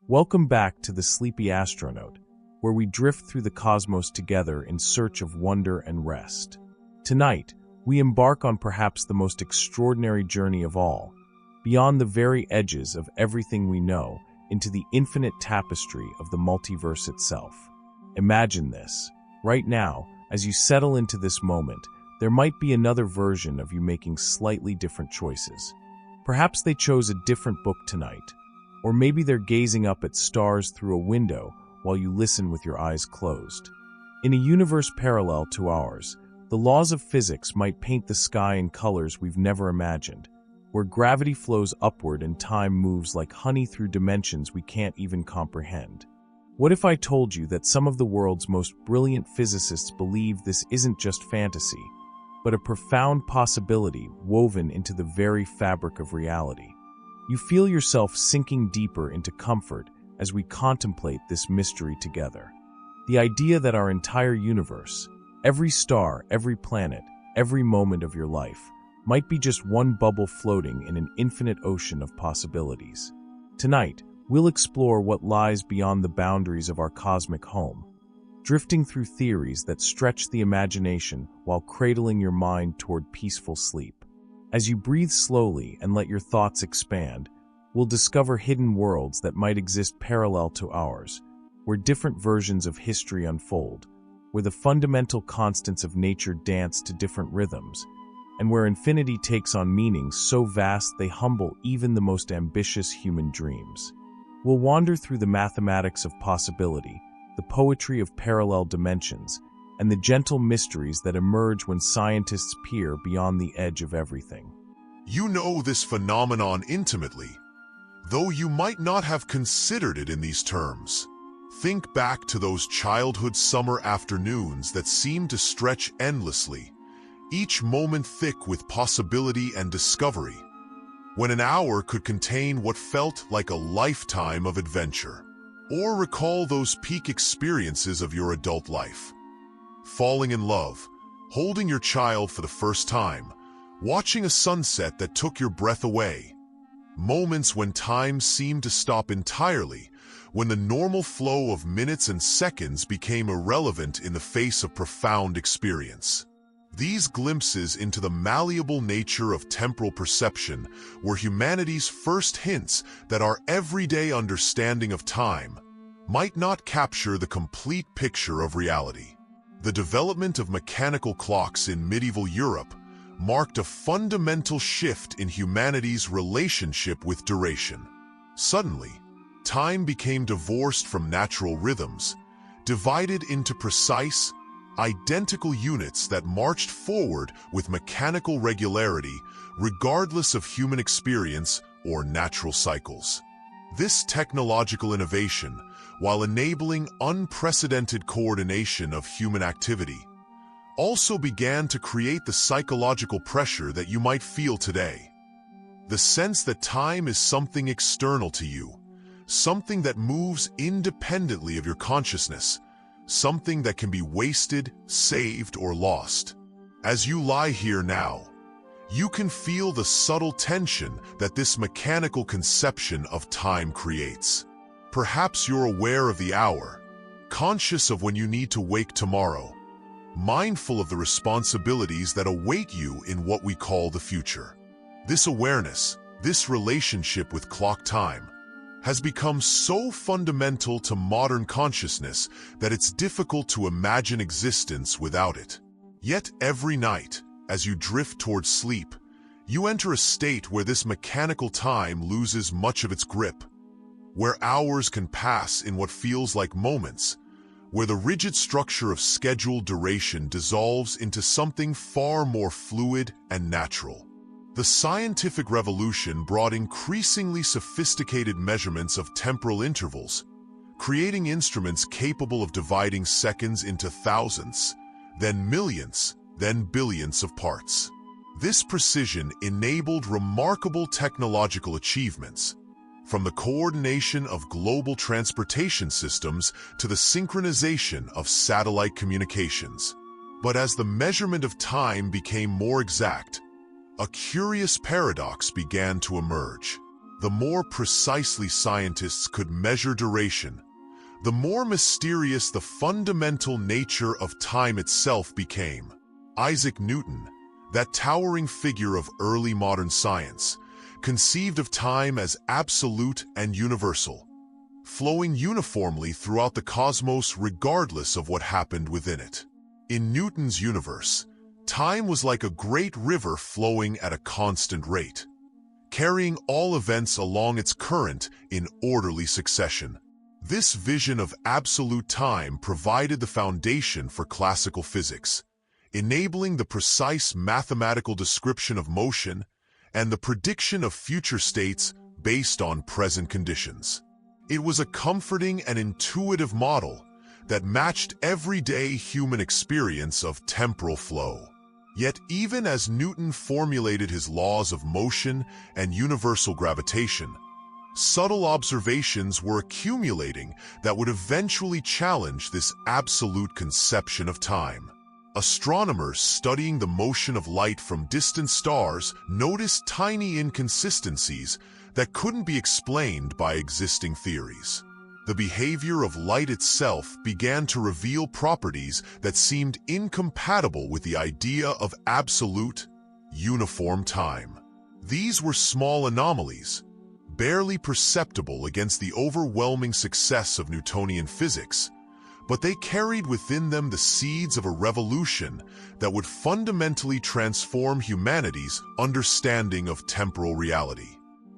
Welcome back to the Sleepy Astronaut, where we drift through the cosmos together in search of wonder and rest. Tonight, we embark on perhaps the most extraordinary journey of all, beyond the very edges of everything we know, into the infinite tapestry of the multiverse itself. Imagine this. Right now, as you settle into this moment, there might be another version of you making slightly different choices. Perhaps they chose a different book tonight, or maybe they're gazing up at stars through a window while you listen with your eyes closed. In a universe parallel to ours, the laws of physics might paint the sky in colors we've never imagined, where gravity flows upward and time moves like honey through dimensions we can't even comprehend. What if I told you that some of the world's most brilliant physicists believe this isn't just fantasy, but a profound possibility woven into the very fabric of reality? You feel yourself sinking deeper into comfort as we contemplate this mystery together. The idea that our entire universe, every star, every planet, every moment of your life, might be just one bubble floating in an infinite ocean of possibilities. Tonight, we'll explore what lies beyond the boundaries of our cosmic home, drifting through theories that stretch the imagination while cradling your mind toward peaceful sleep. As you breathe slowly and let your thoughts expand, we'll discover hidden worlds that might exist parallel to ours, where different versions of history unfold, where the fundamental constants of nature dance to different rhythms, and where infinity takes on meanings so vast they humble even the most ambitious human dreams. We'll wander through the mathematics of possibility, the poetry of parallel dimensions, and the gentle mysteries that emerge when scientists peer beyond the edge of everything. You know this phenomenon intimately, though you might not have considered it in these terms. Think back to those childhood summer afternoons that seemed to stretch endlessly, each moment thick with possibility and discovery, when an hour could contain what felt like a lifetime of adventure. Or recall those peak experiences of your adult life. Falling in love, holding your child for the first time, watching a sunset that took your breath away. Moments when time seemed to stop entirely, when the normal flow of minutes and seconds became irrelevant in the face of profound experience. These glimpses into the malleable nature of temporal perception were humanity's first hints that our everyday understanding of time might not capture the complete picture of reality. The development of mechanical clocks in medieval Europe marked a fundamental shift in humanity's relationship with duration. Suddenly, time became divorced from natural rhythms, divided into precise, identical units that marched forward with mechanical regularity regardless of human experience or natural cycles. This technological innovation, while enabling unprecedented coordination of human activity, also began to create the psychological pressure that you might feel today. The sense that time is something external to you, something that moves independently of your consciousness, something that can be wasted, saved, or lost. As you lie here now, you can feel the subtle tension that this mechanical conception of time creates. Perhaps you're aware of the hour, conscious of when you need to wake tomorrow, mindful of the responsibilities that await you in what we call the future. This awareness, this relationship with clock time, has become so fundamental to modern consciousness that it's difficult to imagine existence without it. Yet every night, as you drift towards sleep, you enter a state where this mechanical time loses much of its grip, where hours can pass in what feels like moments, where the rigid structure of scheduled duration dissolves into something far more fluid and natural. The scientific revolution brought increasingly sophisticated measurements of temporal intervals, creating instruments capable of dividing seconds into thousands, then millions, then billions of parts. This precision enabled remarkable technological achievements, from the coordination of global transportation systems to the synchronization of satellite communications. But as the measurement of time became more exact, a curious paradox began to emerge. The more precisely scientists could measure duration, the more mysterious the fundamental nature of time itself became. Isaac Newton, that towering figure of early modern science, conceived of time as absolute and universal, flowing uniformly throughout the cosmos regardless of what happened within it. In Newton's universe, time was like a great river flowing at a constant rate, carrying all events along its current in orderly succession. This vision of absolute time provided the foundation for classical physics, enabling the precise mathematical description of motion and the prediction of future states based on present conditions. It was a comforting and intuitive model that matched everyday human experience of temporal flow. Yet even as Newton formulated his laws of motion and universal gravitation, subtle observations were accumulating that would eventually challenge this absolute conception of time. Astronomers studying the motion of light from distant stars noticed tiny inconsistencies that couldn't be explained by existing theories. The behavior of light itself began to reveal properties that seemed incompatible with the idea of absolute, uniform time. These were small anomalies, barely perceptible against the overwhelming success of Newtonian physics, but they carried within them the seeds of a revolution that would fundamentally transform humanity's understanding of temporal reality.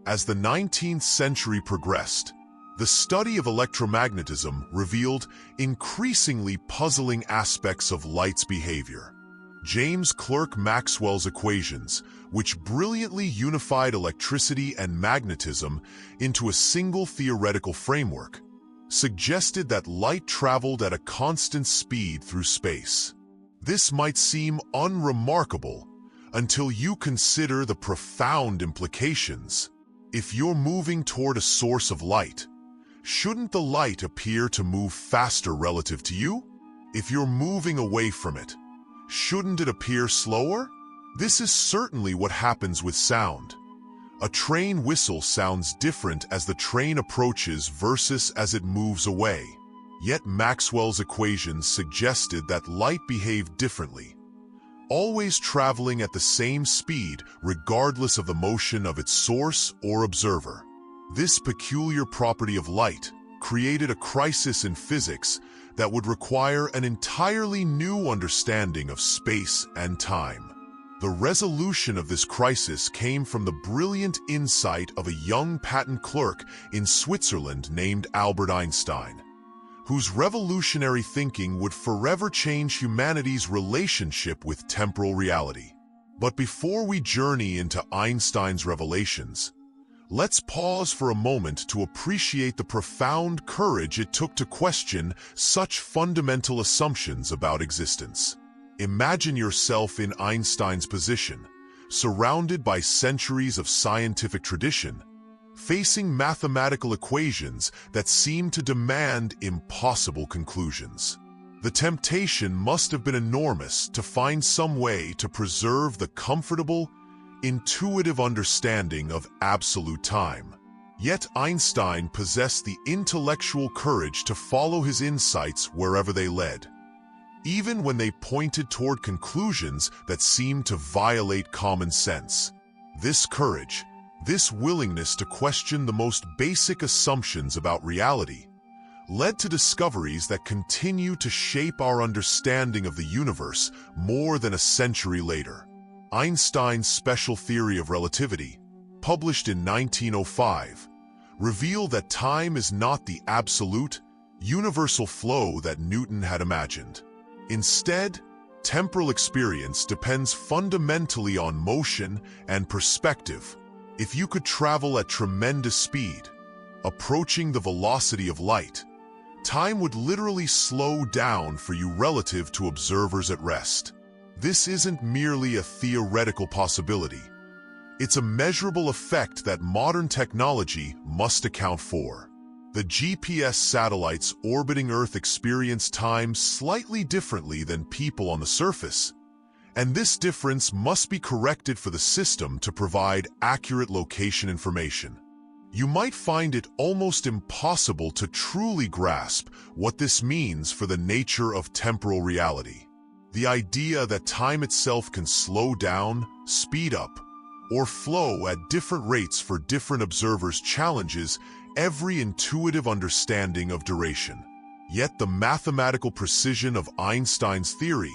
As the 19th century progressed, the study of electromagnetism revealed increasingly puzzling aspects of light's behavior. James Clerk Maxwell's equations, which brilliantly unified electricity and magnetism into a single theoretical framework, suggested that light traveled at a constant speed through space. This might seem unremarkable until you consider the profound implications. If you're moving toward a source of light, shouldn't the light appear to move faster relative to you? If you're moving away from it, shouldn't it appear slower? This is certainly what happens with sound. A train whistle sounds different as the train approaches versus as it moves away. Yet Maxwell's equations suggested that light behaved differently, always traveling at the same speed regardless of the motion of its source or observer. This peculiar property of light created a crisis in physics that would require an entirely new understanding of space and time. The resolution of this crisis came from the brilliant insight of a young patent clerk in Switzerland named Albert Einstein, whose revolutionary thinking would forever change humanity's relationship with temporal reality. But before we journey into Einstein's revelations, let's pause for a moment to appreciate the profound courage it took to question such fundamental assumptions about existence. Imagine yourself in Einstein's position, surrounded by centuries of scientific tradition, facing mathematical equations that seem to demand impossible conclusions. The temptation must have been enormous to find some way to preserve the comfortable, intuitive understanding of absolute time. Yet Einstein possessed the intellectual courage to follow his insights wherever they led, even when they pointed toward conclusions that seemed to violate common sense. This courage, this willingness to question the most basic assumptions about reality, led to discoveries that continue to shape our understanding of the universe more than a century later. Einstein's special theory of relativity, published in 1905, revealed that time is not the absolute, universal flow that Newton had imagined. Instead, temporal experience depends fundamentally on motion and perspective. If you could travel at tremendous speed, approaching the velocity of light, time would literally slow down for you relative to observers at rest. This isn't merely a theoretical possibility. It's a measurable effect that modern technology must account for. The GPS satellites orbiting Earth experience time slightly differently than people on the surface, and this difference must be corrected for the system to provide accurate location information. You might find it almost impossible to truly grasp what this means for the nature of temporal reality. The idea that time itself can slow down, speed up, or flow at different rates for different observers challenges every intuitive understanding of duration. Yet the mathematical precision of Einstein's theory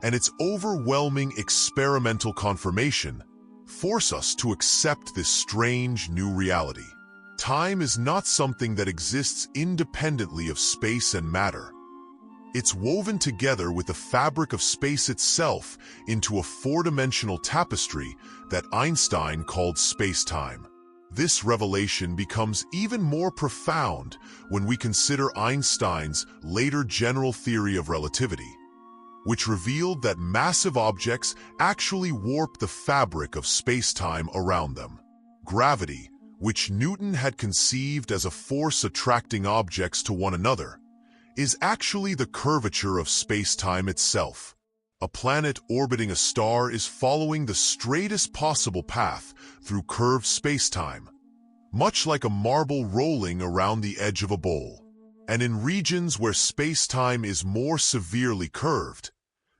and its overwhelming experimental confirmation force us to accept this strange new reality. Time is not something that exists independently of space and matter. It's woven together with the fabric of space itself into a four-dimensional tapestry that Einstein called space-time. This revelation becomes even more profound when we consider Einstein's later general theory of relativity, which revealed that massive objects actually warp the fabric of space-time around them. Gravity, which Newton had conceived as a force attracting objects to one another, is actually the curvature of space-time itself. A planet orbiting a star is following the straightest possible path through curved space-time, much like a marble rolling around the edge of a bowl. And in regions where space-time is more severely curved,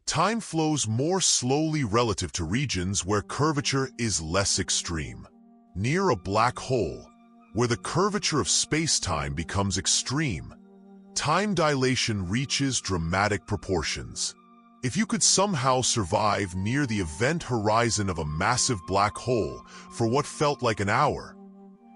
time flows more slowly relative to regions where curvature is less extreme. Near a black hole, where the curvature of space-time becomes extreme, time dilation reaches dramatic proportions. If you could somehow survive near the event horizon of a massive black hole for what felt like an hour,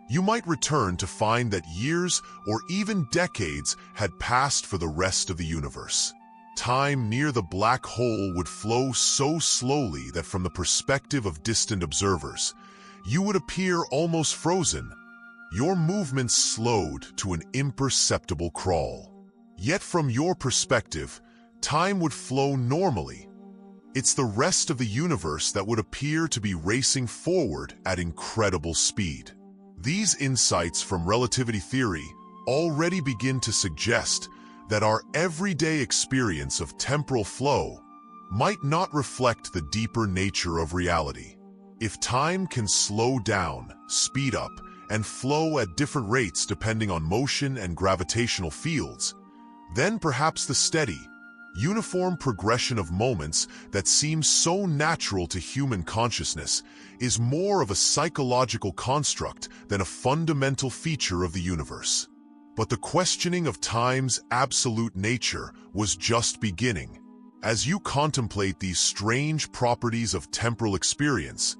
you might return to find that years or even decades had passed for the rest of the universe. Time near the black hole would flow so slowly that from the perspective of distant observers, you would appear almost frozen, your movements slowed to an imperceptible crawl. Yet from your perspective, time would flow normally. It's the rest of the universe that would appear to be racing forward at incredible speed. These insights from relativity theory already begin to suggest that our everyday experience of temporal flow might not reflect the deeper nature of reality. If time can slow down, speed up, and flow at different rates depending on motion and gravitational fields, then perhaps the steady, uniform progression of moments that seems so natural to human consciousness is more of a psychological construct than a fundamental feature of the universe. But the questioning of time's absolute nature was just beginning. As you contemplate these strange properties of temporal experience,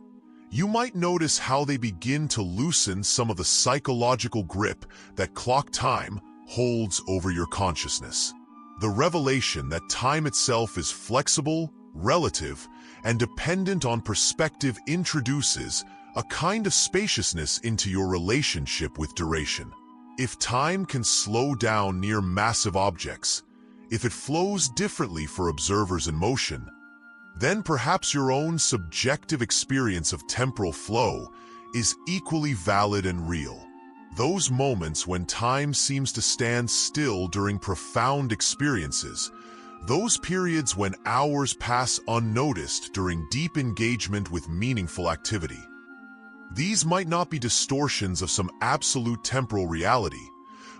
you might notice how they begin to loosen some of the psychological grip that clock time holds over your consciousness. The revelation that time itself is flexible, relative, and dependent on perspective introduces a kind of spaciousness into your relationship with duration. If time can slow down near massive objects, if it flows differently for observers in motion, then perhaps your own subjective experience of temporal flow is equally valid and real. Those moments when time seems to stand still during profound experiences, those periods when hours pass unnoticed during deep engagement with meaningful activity. These might not be distortions of some absolute temporal reality,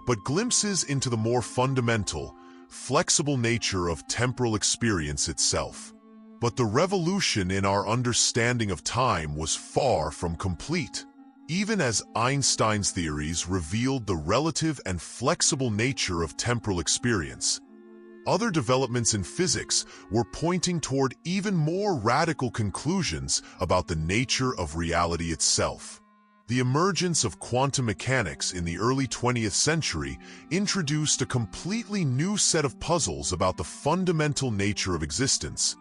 but glimpses into the more fundamental, flexible nature of temporal experience itself. But the revolution in our understanding of time was far from complete. Even as Einstein's theories revealed the relative and flexible nature of temporal experience, other developments in physics were pointing toward even more radical conclusions about the nature of reality itself. The emergence of quantum mechanics in the early 20th century introduced a completely new set of puzzles about the fundamental nature of existence.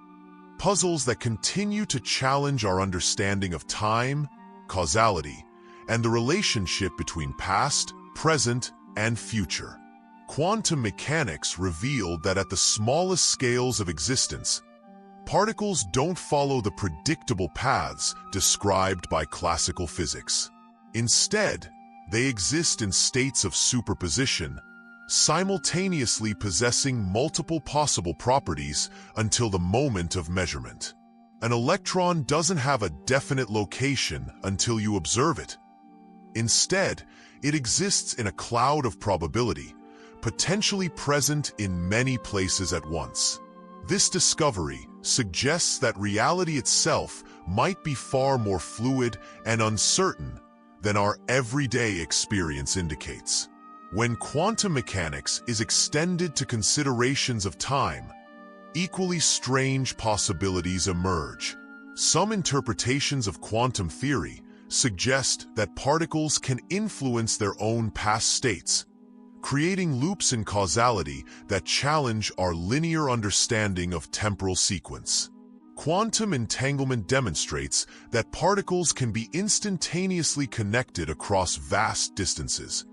Puzzles that continue to challenge our understanding of time, causality, and the relationship between past, present, and future. Quantum mechanics revealed that at the smallest scales of existence, particles don't follow the predictable paths described by classical physics. Instead, they exist in states of superposition, simultaneously possessing multiple possible properties until the moment of measurement. An electron doesn't have a definite location until you observe it. Instead, it exists in a cloud of probability, potentially present in many places at once. This discovery suggests that reality itself might be far more fluid and uncertain than our everyday experience indicates. When quantum mechanics is extended to considerations of time, equally strange possibilities emerge. Some interpretations of quantum theory suggest that particles can influence their own past states, creating loops in causality that challenge our linear understanding of temporal sequence. Quantum entanglement demonstrates that particles can be instantaneously connected across vast distances,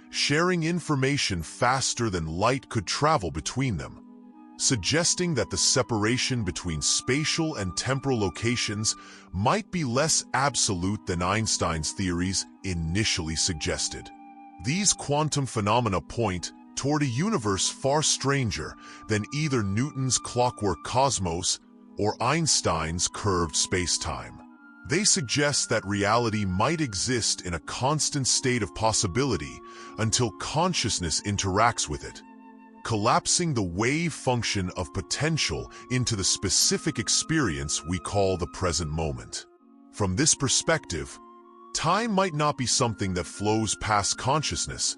sharing information faster than light could travel between them, suggesting that the separation between spatial and temporal locations might be less absolute than Einstein's theories initially suggested. These quantum phenomena point toward a universe far stranger than either Newton's clockwork cosmos or Einstein's curved space-time. They suggest that reality might exist in a constant state of possibility until consciousness interacts with it, collapsing the wave function of potential into the specific experience we call the present moment. From this perspective, time might not be something that flows past consciousness,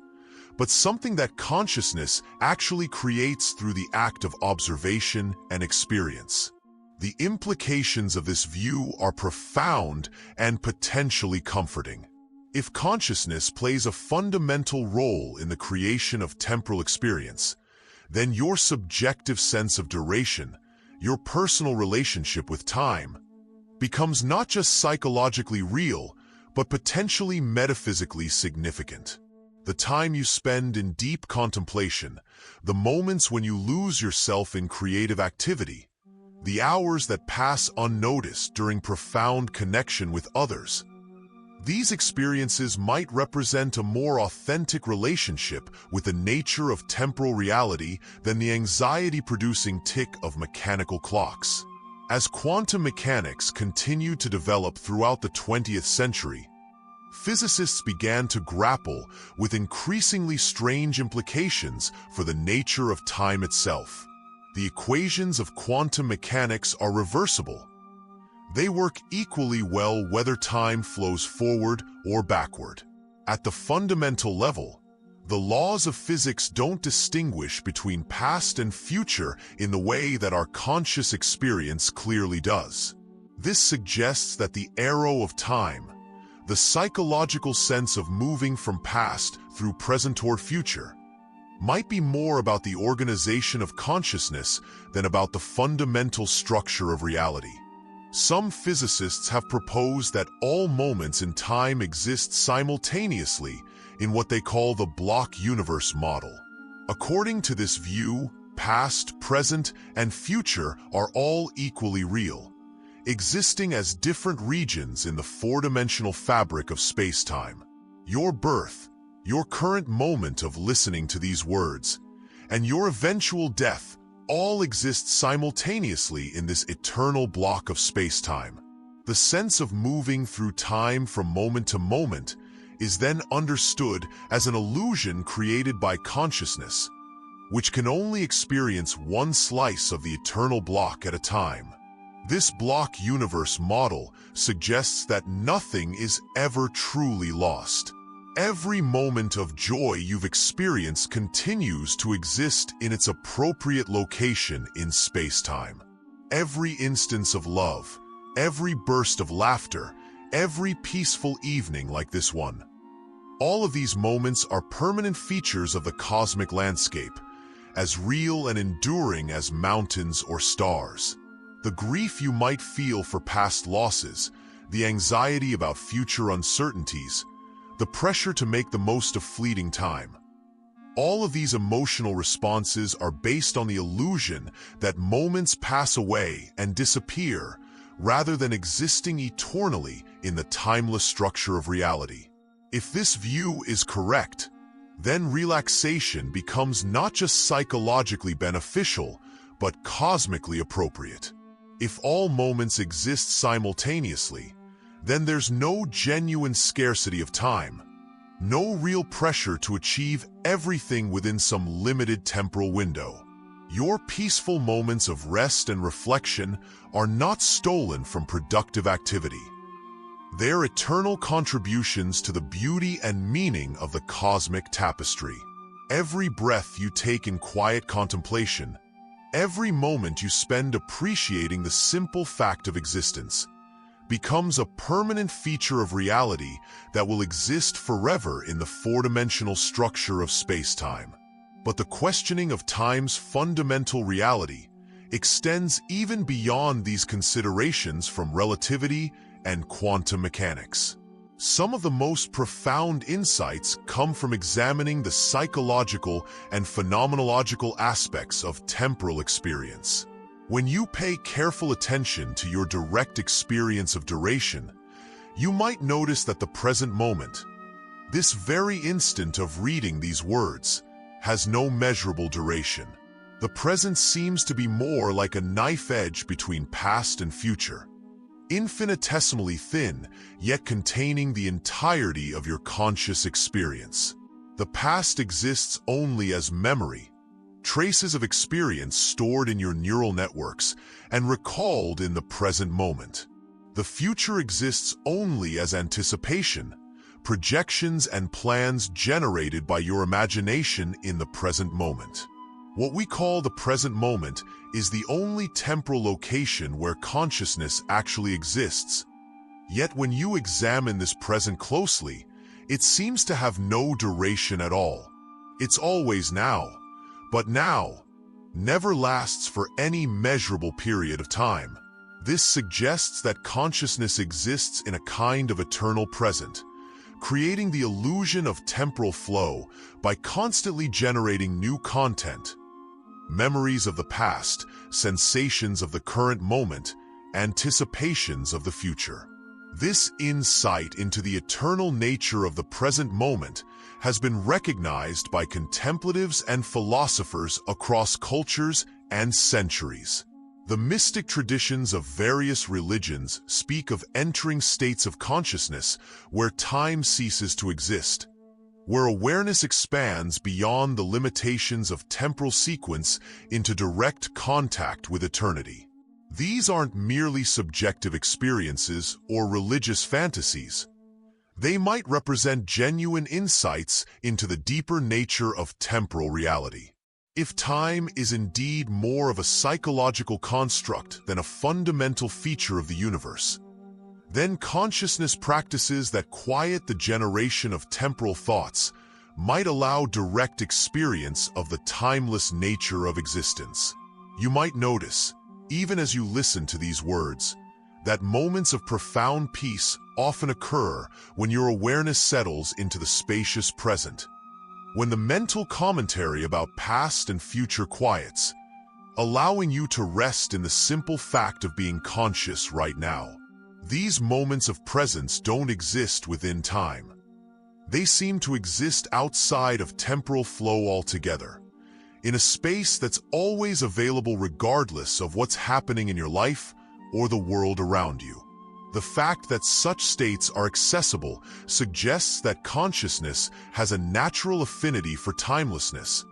but something that consciousness actually creates through the act of observation and experience. The implications of this view are profound and potentially comforting. If consciousness plays a fundamental role in the creation of temporal experience, then your subjective sense of duration, your personal relationship with time, becomes not just psychologically real, but potentially metaphysically significant. The time you spend in deep contemplation, the moments when you lose yourself in creative activity, the hours that pass unnoticed during profound connection with others, these experiences might represent a more authentic relationship with the nature of temporal reality than the anxiety-producing tick of mechanical clocks. As quantum mechanics continued to develop throughout the 20th century, physicists began to grapple with increasingly strange implications for the nature of time itself. The equations of quantum mechanics are reversible. They work equally well whether time flows forward or backward. At the fundamental level, the laws of physics don't distinguish between past and future in the way that our conscious experience clearly does. This suggests that the arrow of time, the psychological sense of moving from past through present toward future, might be more about the organization of consciousness than about the fundamental structure of reality. Some physicists have proposed that all moments in time exist simultaneously in what they call the block universe model. According to this view, past, present, and future are all equally real, existing as different regions in the four-dimensional fabric of space-time. Your birth, your current moment of listening to these words, and your eventual death all exist simultaneously in this eternal block of space-time. The sense of moving through time from moment to moment is then understood as an illusion created by consciousness, which can only experience one slice of the eternal block at a time. This block universe model suggests that nothing is ever truly lost. Every moment of joy you've experienced continues to exist in its appropriate location in space-time. Every instance of love, every burst of laughter, every peaceful evening like this one. All of these moments are permanent features of the cosmic landscape, as real and enduring as mountains or stars. The grief you might feel for past losses, the anxiety about future uncertainties, the pressure to make the most of fleeting time. All of these emotional responses are based on the illusion that moments pass away and disappear rather than existing eternally in the timeless structure of reality. If this view is correct, then relaxation becomes not just psychologically beneficial, but cosmically appropriate. If all moments exist simultaneously, then there's no genuine scarcity of time, No real pressure to achieve everything within some limited temporal window. Your peaceful moments of rest and reflection are not stolen from productive activity. They're eternal contributions to the beauty and meaning of the cosmic tapestry. Every breath you take in quiet contemplation, every moment you spend appreciating the simple fact of existence, becomes a permanent feature of reality that will exist forever in the four-dimensional structure of space-time. But the questioning of time's fundamental reality extends even beyond these considerations from relativity and quantum mechanics. Some of the most profound insights come from examining the psychological and phenomenological aspects of temporal experience. When you pay careful attention to your direct experience of duration, you might notice that the present moment, this very instant of reading these words, has no measurable duration. The present seems to be more like a knife edge between past and future, infinitesimally thin, yet containing the entirety of your conscious experience. The past exists only as memory, traces of experience stored in your neural networks and recalled in the present moment. The future exists only as anticipation, projections and plans generated by your imagination in the present moment. What we call the present moment is the only temporal location where consciousness actually exists. Yet when you examine this present closely, it seems to have no duration at all. It's always now, but now never lasts for any measurable period of time. This suggests that consciousness exists in a kind of eternal present, creating the illusion of temporal flow by constantly generating new content, memories of the past, sensations of the current moment, anticipations of the future. This insight into the eternal nature of the present moment has been recognized by contemplatives and philosophers across cultures and centuries. The mystic traditions of various religions speak of entering states of consciousness where time ceases to exist, where awareness expands beyond the limitations of temporal sequence into direct contact with eternity. These aren't merely subjective experiences or religious fantasies. They might represent genuine insights into the deeper nature of temporal reality. If time is indeed more of a psychological construct than a fundamental feature of the universe, then consciousness practices that quiet the generation of temporal thoughts might allow direct experience of the timeless nature of existence. You might notice, even as you listen to these words, that moments of profound peace often occur when your awareness settles into the spacious present, when the mental commentary about past and future quiets, allowing you to rest in the simple fact of being conscious right now. These moments of presence don't exist within time. They seem to exist outside of temporal flow altogether, in a space that's always available regardless of what's happening in your life or the world around you. The fact that such states are accessible suggests that consciousness has a natural affinity for timelessness,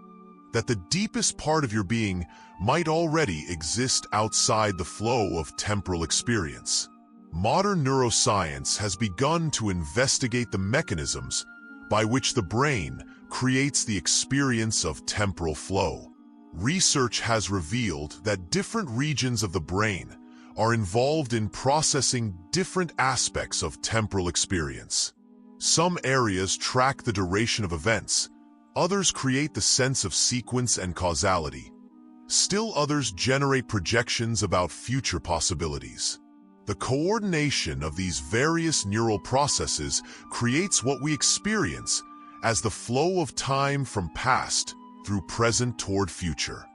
that the deepest part of your being might already exist outside the flow of temporal experience. Modern neuroscience has begun to investigate the mechanisms by which the brain creates the experience of temporal flow. Research has revealed that different regions of the brain are involved in processing different aspects of temporal experience. Some areas track the duration of events, others create the sense of sequence and causality. Still others generate projections about future possibilities. The coordination of these various neural processes creates what we experience as the flow of time from past through present toward future.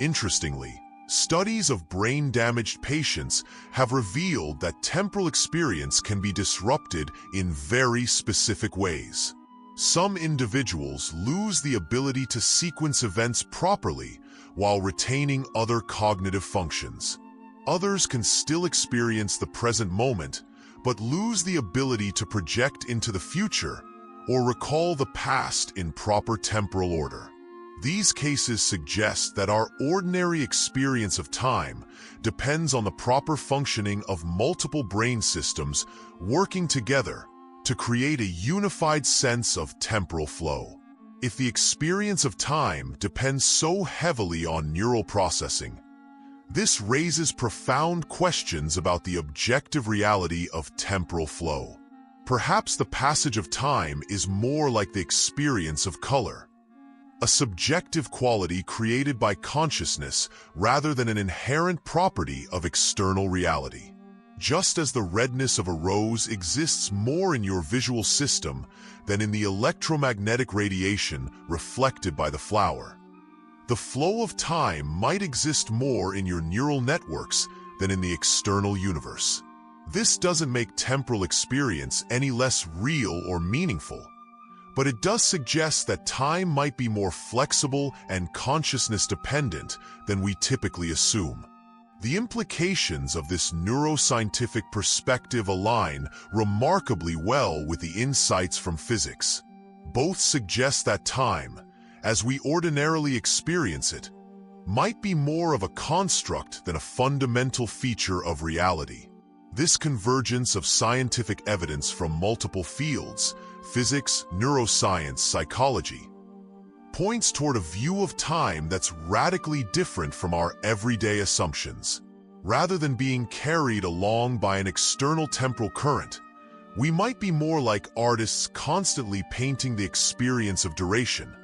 Interestingly, studies of brain-damaged patients have revealed that temporal experience can be disrupted in very specific ways. Some individuals lose the ability to sequence events properly while retaining other cognitive functions. Others can still experience the present moment, but lose the ability to project into the future or recall the past in proper temporal order. These cases suggest that our ordinary experience of time depends on the proper functioning of multiple brain systems working together to create a unified sense of temporal flow. If the experience of time depends so heavily on neural processing, this raises profound questions about the objective reality of temporal flow. Perhaps the passage of time is more like the experience of color, a subjective quality created by consciousness rather than an inherent property of external reality. Just as the redness of a rose exists more in your visual system than in the electromagnetic radiation reflected by the flower, the flow of time might exist more in your neural networks than in the external universe. This doesn't make temporal experience any less real or meaningful, but it does suggest that time might be more flexible and consciousness-dependent than we typically assume. The implications of this neuroscientific perspective align remarkably well with the insights from physics. Both suggest that time, as we ordinarily experience it, might be more of a construct than a fundamental feature of reality. This convergence of scientific evidence from multiple fields, physics, neuroscience, psychology, points toward a view of time that's radically different from our everyday assumptions. Rather than being carried along by an external temporal current, we might be more like artists constantly painting the experience of duration,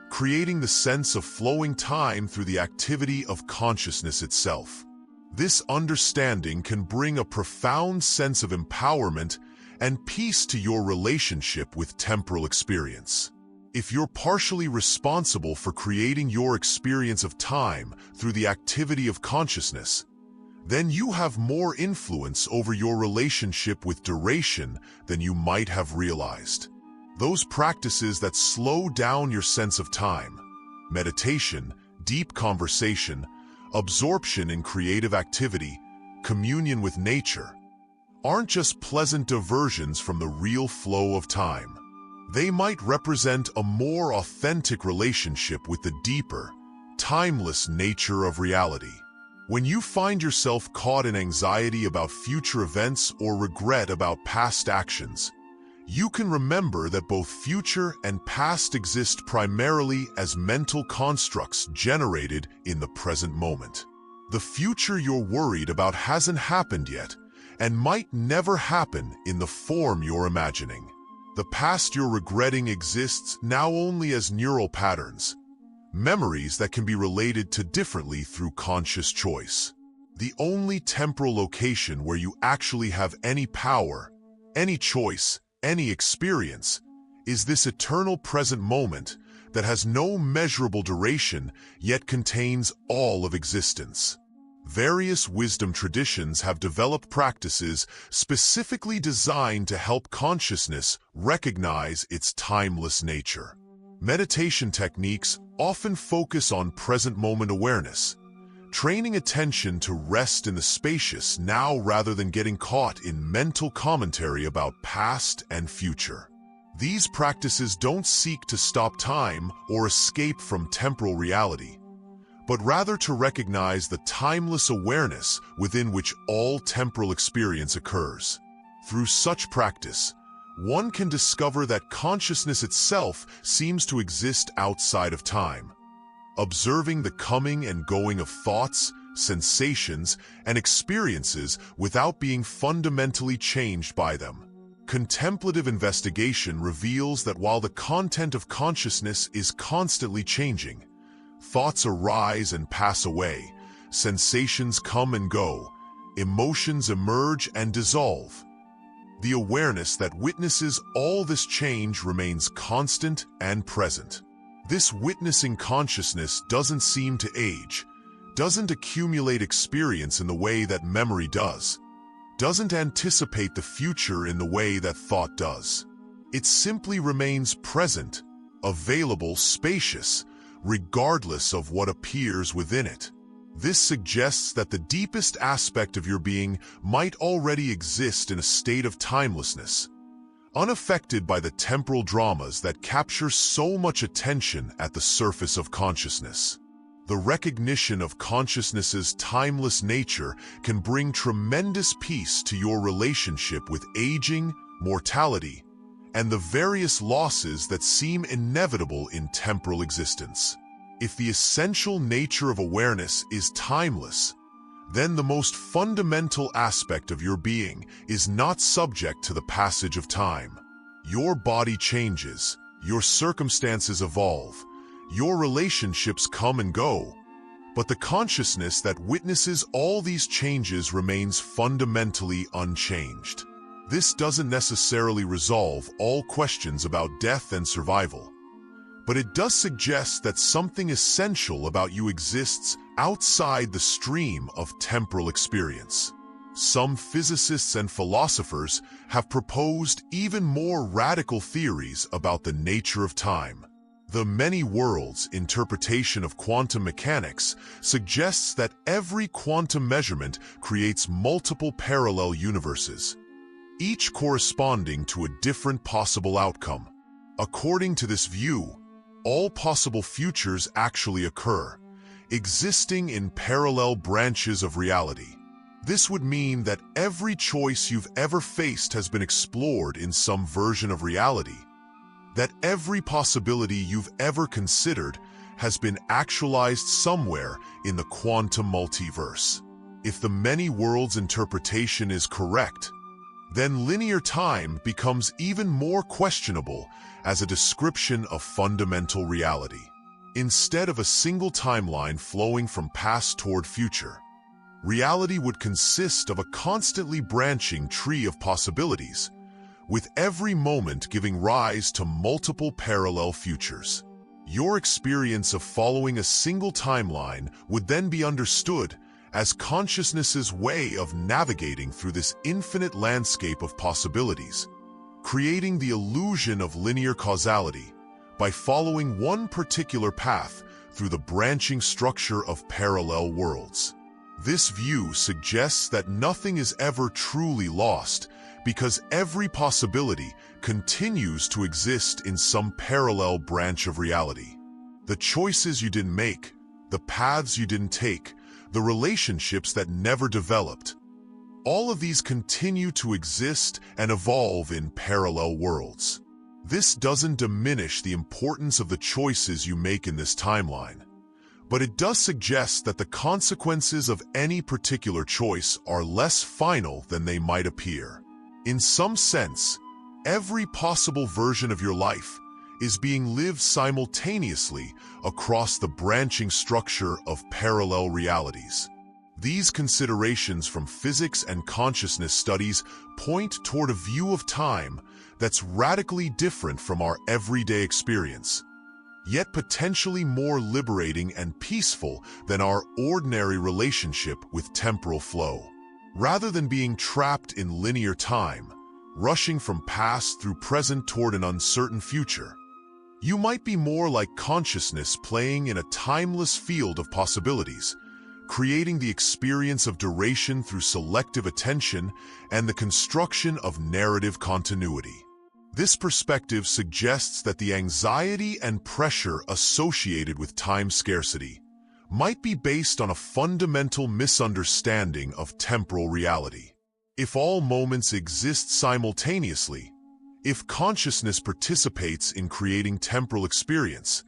creating the sense of flowing time through the activity of consciousness itself. This understanding can bring a profound sense of empowerment and peace to your relationship with temporal experience. If you're partially responsible for creating your experience of time through the activity of consciousness, then you have more influence over your relationship with duration than you might have realized. Those practices that slow down your sense of time, meditation, deep conversation, absorption in creative activity, communion with nature, aren't just pleasant diversions from the real flow of time. They might represent a more authentic relationship with the deeper, timeless nature of reality. When you find yourself caught in anxiety about future events or regret about past actions, you can remember that both future and past exist primarily as mental constructs generated in the present moment. The future you're worried about hasn't happened yet and might never happen in the form you're imagining. The past you're regretting exists now only as neural patterns, memories that can be related to differently through conscious choice. The only temporal location where you actually have any power, any choice, any experience, is this eternal present moment that has no measurable duration yet contains all of existence. Various wisdom traditions have developed practices specifically designed to help consciousness recognize its timeless nature. Meditation techniques often focus on present moment awareness, training attention to rest in the spacious now rather than getting caught in mental commentary about past and future. These practices don't seek to stop time or escape from temporal reality, but rather to recognize the timeless awareness within which all temporal experience occurs. Through such practice, one can discover that consciousness itself seems to exist outside of time, observing the coming and going of thoughts, sensations, and experiences without being fundamentally changed by them. Contemplative investigation reveals that while the content of consciousness is constantly changing, thoughts arise and pass away, sensations come and go, emotions emerge and dissolve. The awareness that witnesses all this change remains constant and present. This witnessing consciousness doesn't seem to age, doesn't accumulate experience in the way that memory does, doesn't anticipate the future in the way that thought does. It simply remains present, available, spacious, regardless of what appears within it. This suggests that the deepest aspect of your being might already exist in a state of timelessness, unaffected by the temporal dramas that capture so much attention at the surface of consciousness. The recognition of consciousness's timeless nature can bring tremendous peace to your relationship with aging, mortality, and the various losses that seem inevitable in temporal existence. If the essential nature of awareness is timeless, then the most fundamental aspect of your being is not subject to the passage of time. Your body changes, your circumstances evolve, your relationships come and go, but the consciousness that witnesses all these changes remains fundamentally unchanged. This doesn't necessarily resolve all questions about death and survival, but it does suggest that something essential about you exists outside the stream of temporal experience. Some physicists and philosophers have proposed even more radical theories about the nature of time. The many worlds interpretation of quantum mechanics suggests that every quantum measurement creates multiple parallel universes, each corresponding to a different possible outcome. According to this view, all possible futures actually occur, existing in parallel branches of reality. This would mean that every choice you've ever faced has been explored in some version of reality, that every possibility you've ever considered has been actualized somewhere in the quantum multiverse. If the many worlds interpretation is correct, then linear time becomes even more questionable as a description of fundamental reality. Instead of a single timeline flowing from past toward future, reality would consist of a constantly branching tree of possibilities, with every moment giving rise to multiple parallel futures. Your experience of following a single timeline would then be understood as consciousness's way of navigating through this infinite landscape of possibilities, creating the illusion of linear causality by following one particular path through the branching structure of parallel worlds. This view suggests that nothing is ever truly lost because every possibility continues to exist in some parallel branch of reality. The choices you didn't make, the paths you didn't take, the relationships that never developed, all of these continue to exist and evolve in parallel worlds. This doesn't diminish the importance of the choices you make in this timeline, but it does suggest that the consequences of any particular choice are less final than they might appear. In some sense, every possible version of your life is being lived simultaneously across the branching structure of parallel realities. These considerations from physics and consciousness studies point toward a view of time that's radically different from our everyday experience, yet potentially more liberating and peaceful than our ordinary relationship with temporal flow. Rather than being trapped in linear time, rushing from past through present toward an uncertain future, you might be more like consciousness playing in a timeless field of possibilities, creating the experience of duration through selective attention and the construction of narrative continuity. This perspective suggests that the anxiety and pressure associated with time scarcity might be based on a fundamental misunderstanding of temporal reality. If all moments exist simultaneously, if consciousness participates in creating temporal experience,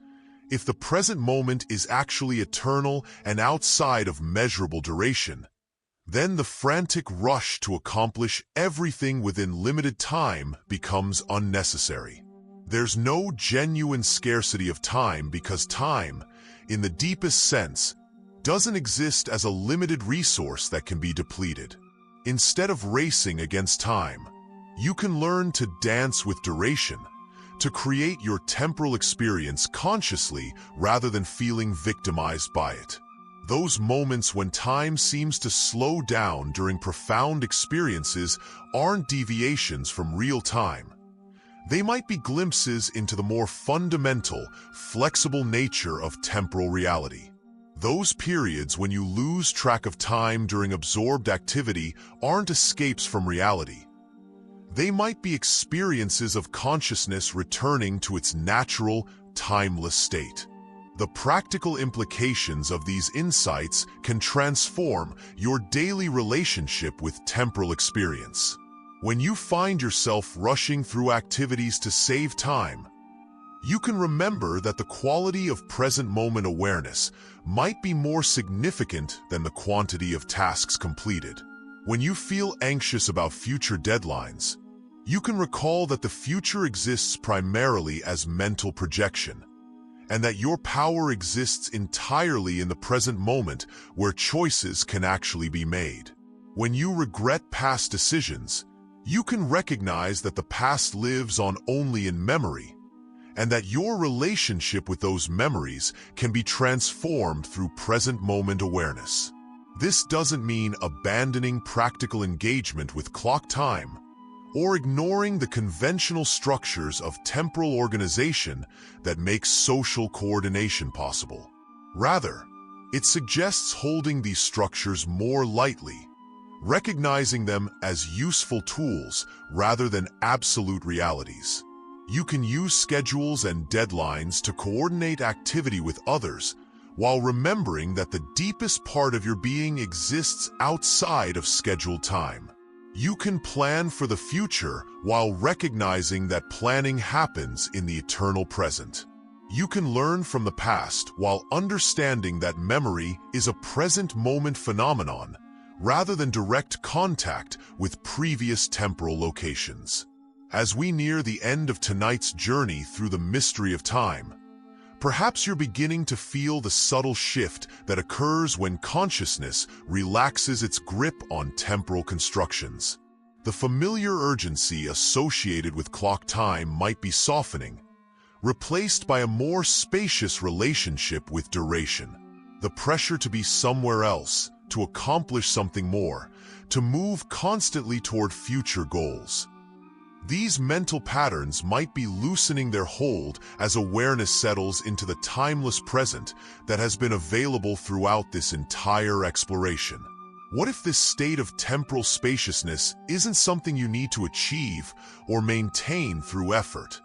if the present moment is actually eternal and outside of measurable duration, then the frantic rush to accomplish everything within limited time becomes unnecessary. There's no genuine scarcity of time because time, in the deepest sense, doesn't exist as a limited resource that can be depleted. Instead of racing against time, you can learn to dance with duration, to create your temporal experience consciously rather than feeling victimized by it. Those moments when time seems to slow down during profound experiences aren't deviations from real time. They might be glimpses into the more fundamental, flexible nature of temporal reality. Those periods when you lose track of time during absorbed activity aren't escapes from reality. They might be experiences of consciousness returning to its natural, timeless state. The practical implications of these insights can transform your daily relationship with temporal experience. When you find yourself rushing through activities to save time, you can remember that the quality of present moment awareness might be more significant than the quantity of tasks completed. When you feel anxious about future deadlines, you can recall that the future exists primarily as mental projection, and that your power exists entirely in the present moment where choices can actually be made. When you regret past decisions, you can recognize that the past lives on only in memory, and that your relationship with those memories can be transformed through present moment awareness. This doesn't mean abandoning practical engagement with clock time or ignoring the conventional structures of temporal organization that make social coordination possible. Rather, it suggests holding these structures more lightly, recognizing them as useful tools rather than absolute realities. You can use schedules and deadlines to coordinate activity with others, while remembering that the deepest part of your being exists outside of scheduled time. You can plan for the future while recognizing that planning happens in the eternal present. You can learn from the past while understanding that memory is a present moment phenomenon rather than direct contact with previous temporal locations. As we near the end of tonight's journey through the mystery of time, perhaps you're beginning to feel the subtle shift that occurs when consciousness relaxes its grip on temporal constructions. The familiar urgency associated with clock time might be softening, replaced by a more spacious relationship with duration. The pressure to be somewhere else, to accomplish something more, to move constantly toward future goals. These mental patterns might be loosening their hold as awareness settles into the timeless present that has been available throughout this entire exploration. What if this state of temporal spaciousness isn't something you need to achieve or maintain through effort,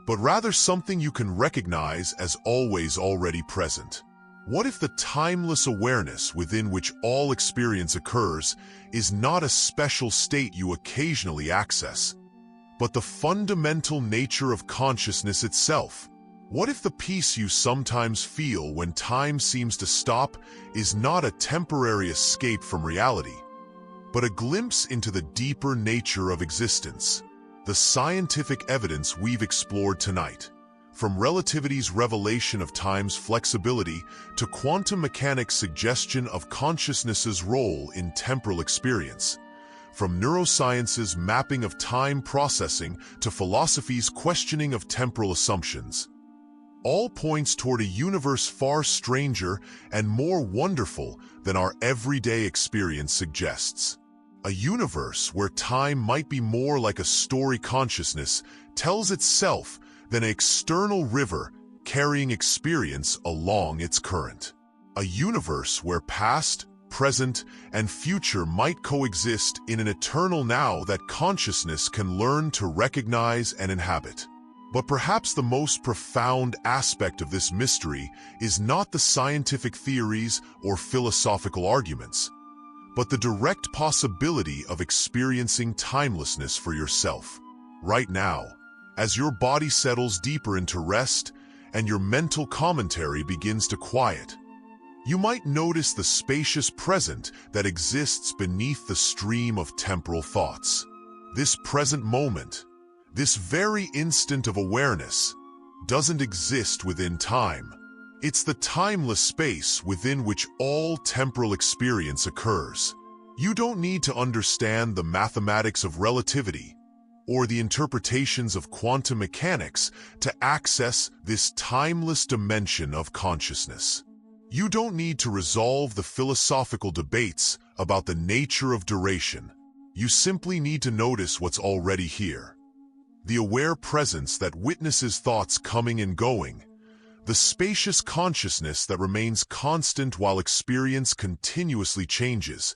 but rather something you can recognize as always already present? What if the timeless awareness within which all experience occurs is not a special state you occasionally access, but the fundamental nature of consciousness itself? What if the peace you sometimes feel when time seems to stop is not a temporary escape from reality, but a glimpse into the deeper nature of existence? The scientific evidence we've explored tonight, from relativity's revelation of time's flexibility to quantum mechanics' suggestion of consciousness's role in temporal experience, from neuroscience's mapping of time processing to philosophy's questioning of temporal assumptions, all points toward a universe far stranger and more wonderful than our everyday experience suggests. A universe where time might be more like a story consciousness tells itself than an external river carrying experience along its current. A universe where past, present, and future might coexist in an eternal now that consciousness can learn to recognize and inhabit. But perhaps the most profound aspect of this mystery is not the scientific theories or philosophical arguments, but the direct possibility of experiencing timelessness for yourself. Right now, as your body settles deeper into rest and your mental commentary begins to quiet, you might notice the spacious present that exists beneath the stream of temporal thoughts. This present moment, this very instant of awareness, doesn't exist within time. It's the timeless space within which all temporal experience occurs. You don't need to understand the mathematics of relativity or the interpretations of quantum mechanics to access this timeless dimension of consciousness. You don't need to resolve the philosophical debates about the nature of duration. You simply need to notice what's already here. The aware presence that witnesses thoughts coming and going, the spacious consciousness that remains constant while experience continuously changes,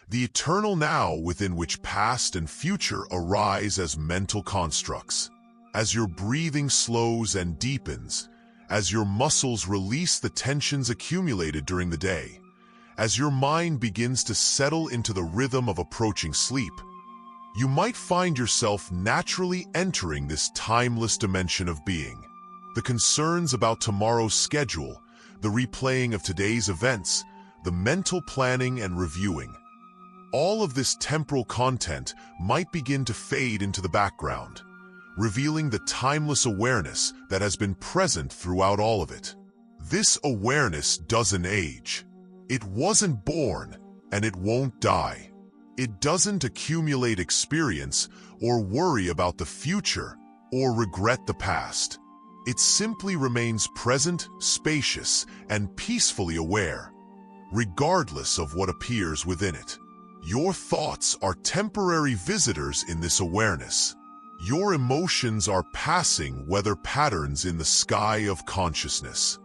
the eternal now within which past and future arise as mental constructs. As your breathing slows and deepens, as your muscles release the tensions accumulated during the day, as your mind begins to settle into the rhythm of approaching sleep, you might find yourself naturally entering this timeless dimension of being. The concerns about tomorrow's schedule, the replaying of today's events, the mental planning and reviewing, all of this temporal content might begin to fade into the background, revealing the timeless awareness that has been present throughout all of it. This awareness doesn't age. It wasn't born, and it won't die. It doesn't accumulate experience or worry about the future or regret the past. It simply remains present, spacious, and peacefully aware, regardless of what appears within it. Your thoughts are temporary visitors in this awareness. Your emotions are passing weather patterns in the sky of consciousness.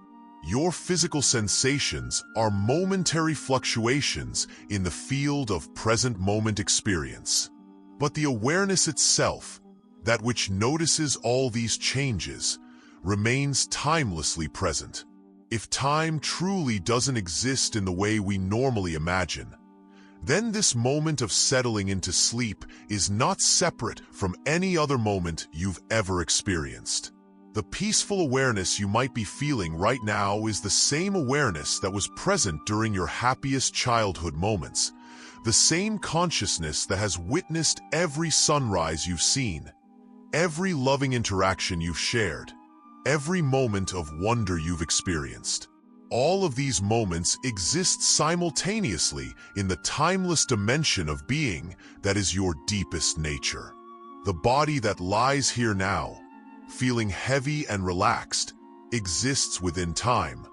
Your physical sensations are momentary fluctuations in the field of present moment experience. But the awareness itself, that which notices all these changes, remains timelessly present. If time truly doesn't exist in the way we normally imagine, then this moment of settling into sleep is not separate from any other moment you've ever experienced. The peaceful awareness you might be feeling right now is the same awareness that was present during your happiest childhood moments, the same consciousness that has witnessed every sunrise you've seen, every loving interaction you've shared, every moment of wonder you've experienced. All of these moments exist simultaneously in the timeless dimension of being that is your deepest nature. The body that lies here now, feeling heavy and relaxed, exists within time.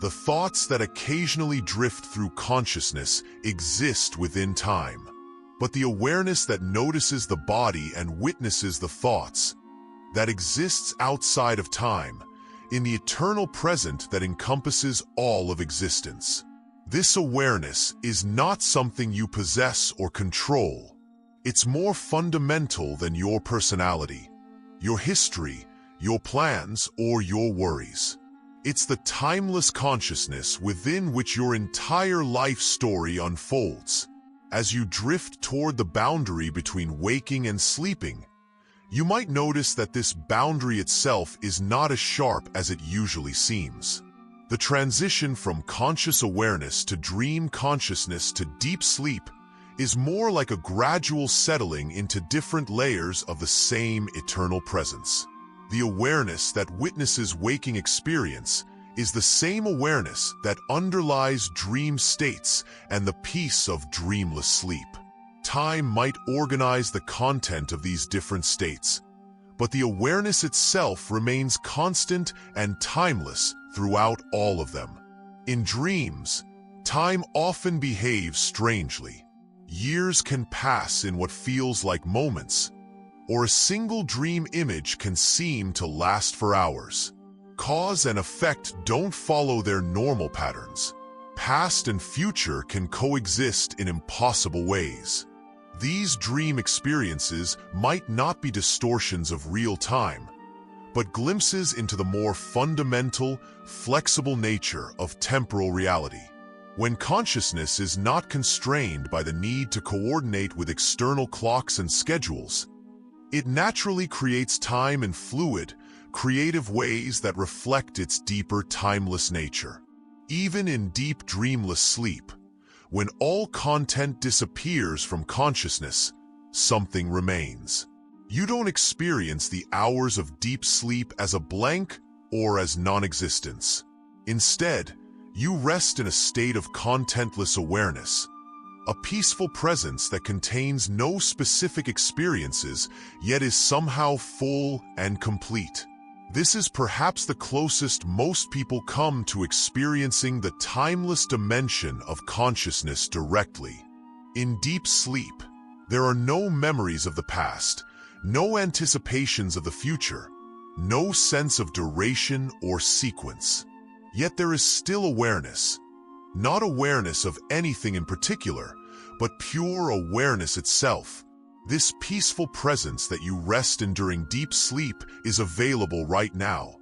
The thoughts that occasionally drift through consciousness exist within time. But the awareness that notices the body and witnesses the thoughts, that exists outside of time, in the eternal present that encompasses all of existence. This awareness is not something you possess or control. It's more fundamental than your personality, your history, your plans, or your worries. It's the timeless consciousness within which your entire life story unfolds. As you drift toward the boundary between waking and sleeping, you might notice that this boundary itself is not as sharp as it usually seems. The transition from conscious awareness to dream consciousness to deep sleep is more like a gradual settling into different layers of the same eternal presence. The awareness that witnesses waking experience is the same awareness that underlies dream states and the peace of dreamless sleep. Time might organize the content of these different states, but the awareness itself remains constant and timeless throughout all of them. In dreams, time often behaves strangely. Years can pass in what feels like moments, or a single dream image can seem to last for hours. Cause and effect don't follow their normal patterns. Past and future can coexist in impossible ways. These dream experiences might not be distortions of real time, but glimpses into the more fundamental, flexible nature of temporal reality. When consciousness is not constrained by the need to coordinate with external clocks and schedules, it naturally creates time in fluid, creative ways that reflect its deeper, timeless nature. Even in deep, dreamless sleep, when all content disappears from consciousness, something remains. You don't experience the hours of deep sleep as a blank or as non-existence. Instead, you rest in a state of contentless awareness, a peaceful presence that contains no specific experiences, yet is somehow full and complete. This is perhaps the closest most people come to experiencing the timeless dimension of consciousness directly. In deep sleep, there are no memories of the past, no anticipations of the future, no sense of duration or sequence. Yet there is still awareness, not awareness of anything in particular, but pure awareness itself. This peaceful presence that you rest in during deep sleep is available right now,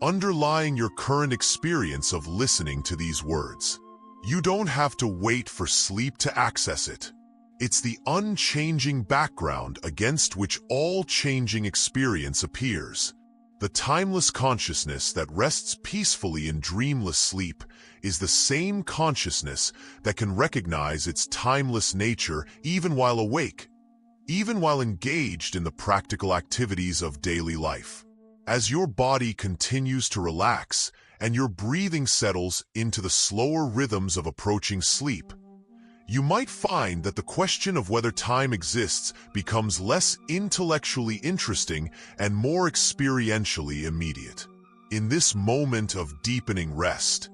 underlying your current experience of listening to these words. You don't have to wait for sleep to access it. It's the unchanging background against which all changing experience appears. The timeless consciousness that rests peacefully in dreamless sleep is the same consciousness that can recognize its timeless nature even while awake, even while engaged in the practical activities of daily life. As your body continues to relax and your breathing settles into the slower rhythms of approaching sleep, you might find that the question of whether time exists becomes less intellectually interesting and more experientially immediate. In this moment of deepening rest,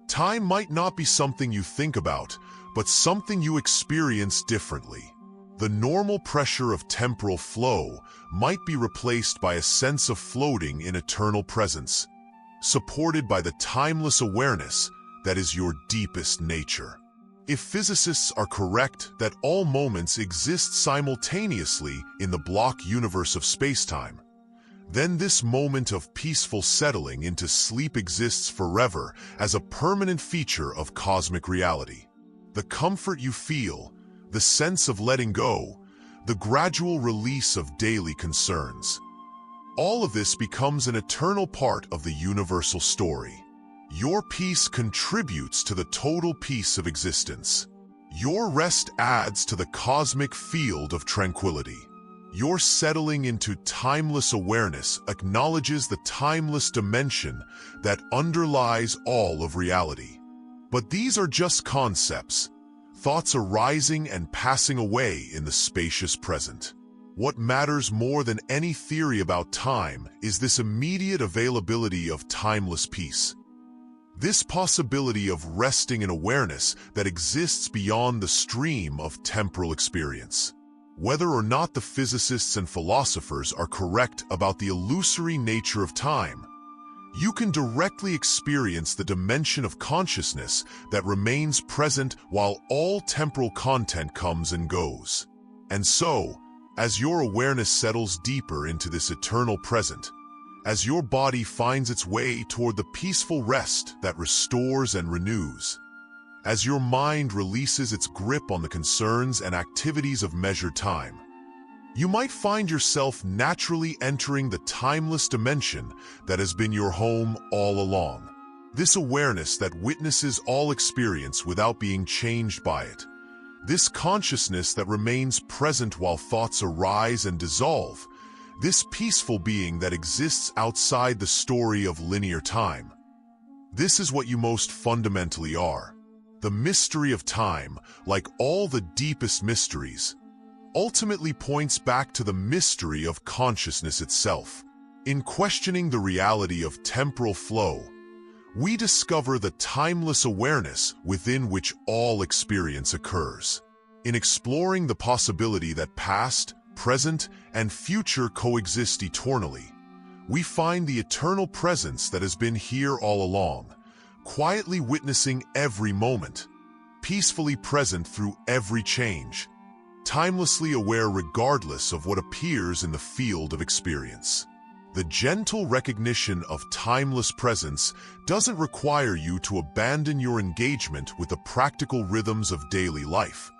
time might not be something you think about, but something you experience differently. The normal pressure of temporal flow might be replaced by a sense of floating in eternal presence, supported by the timeless awareness that is your deepest nature. If physicists are correct that all moments exist simultaneously in the block universe of spacetime, then this moment of peaceful settling into sleep exists forever as a permanent feature of cosmic reality. The comfort you feel, the sense of letting go, the gradual release of daily concerns, all of this becomes an eternal part of the universal story. Your peace contributes to the total peace of existence. Your rest adds to the cosmic field of tranquility. Your settling into timeless awareness acknowledges the timeless dimension that underlies all of reality. But these are just concepts, thoughts arising and passing away in the spacious present. What matters more than any theory about time is this immediate availability of timeless peace. This possibility of resting in awareness that exists beyond the stream of temporal experience. Whether or not the physicists and philosophers are correct about the illusory nature of time, you can directly experience the dimension of consciousness that remains present while all temporal content comes and goes. And so, as your awareness settles deeper into this eternal present, as your body finds its way toward the peaceful rest that restores and renews, as your mind releases its grip on the concerns and activities of measured time, you might find yourself naturally entering the timeless dimension that has been your home all along. This awareness that witnesses all experience without being changed by it, this consciousness that remains present while thoughts arise and dissolve, this peaceful being that exists outside the story of linear time. This is what you most fundamentally are. The mystery of time, like all the deepest mysteries, ultimately points back to the mystery of consciousness itself. In questioning the reality of temporal flow, we discover the timeless awareness within which all experience occurs. In exploring the possibility that past, present, and future coexist eternally, we find the eternal presence that has been here all along, quietly witnessing every moment, peacefully present through every change, timelessly aware regardless of what appears in the field of experience. The gentle recognition of timeless presence doesn't require you to abandon your engagement with the practical rhythms of daily life,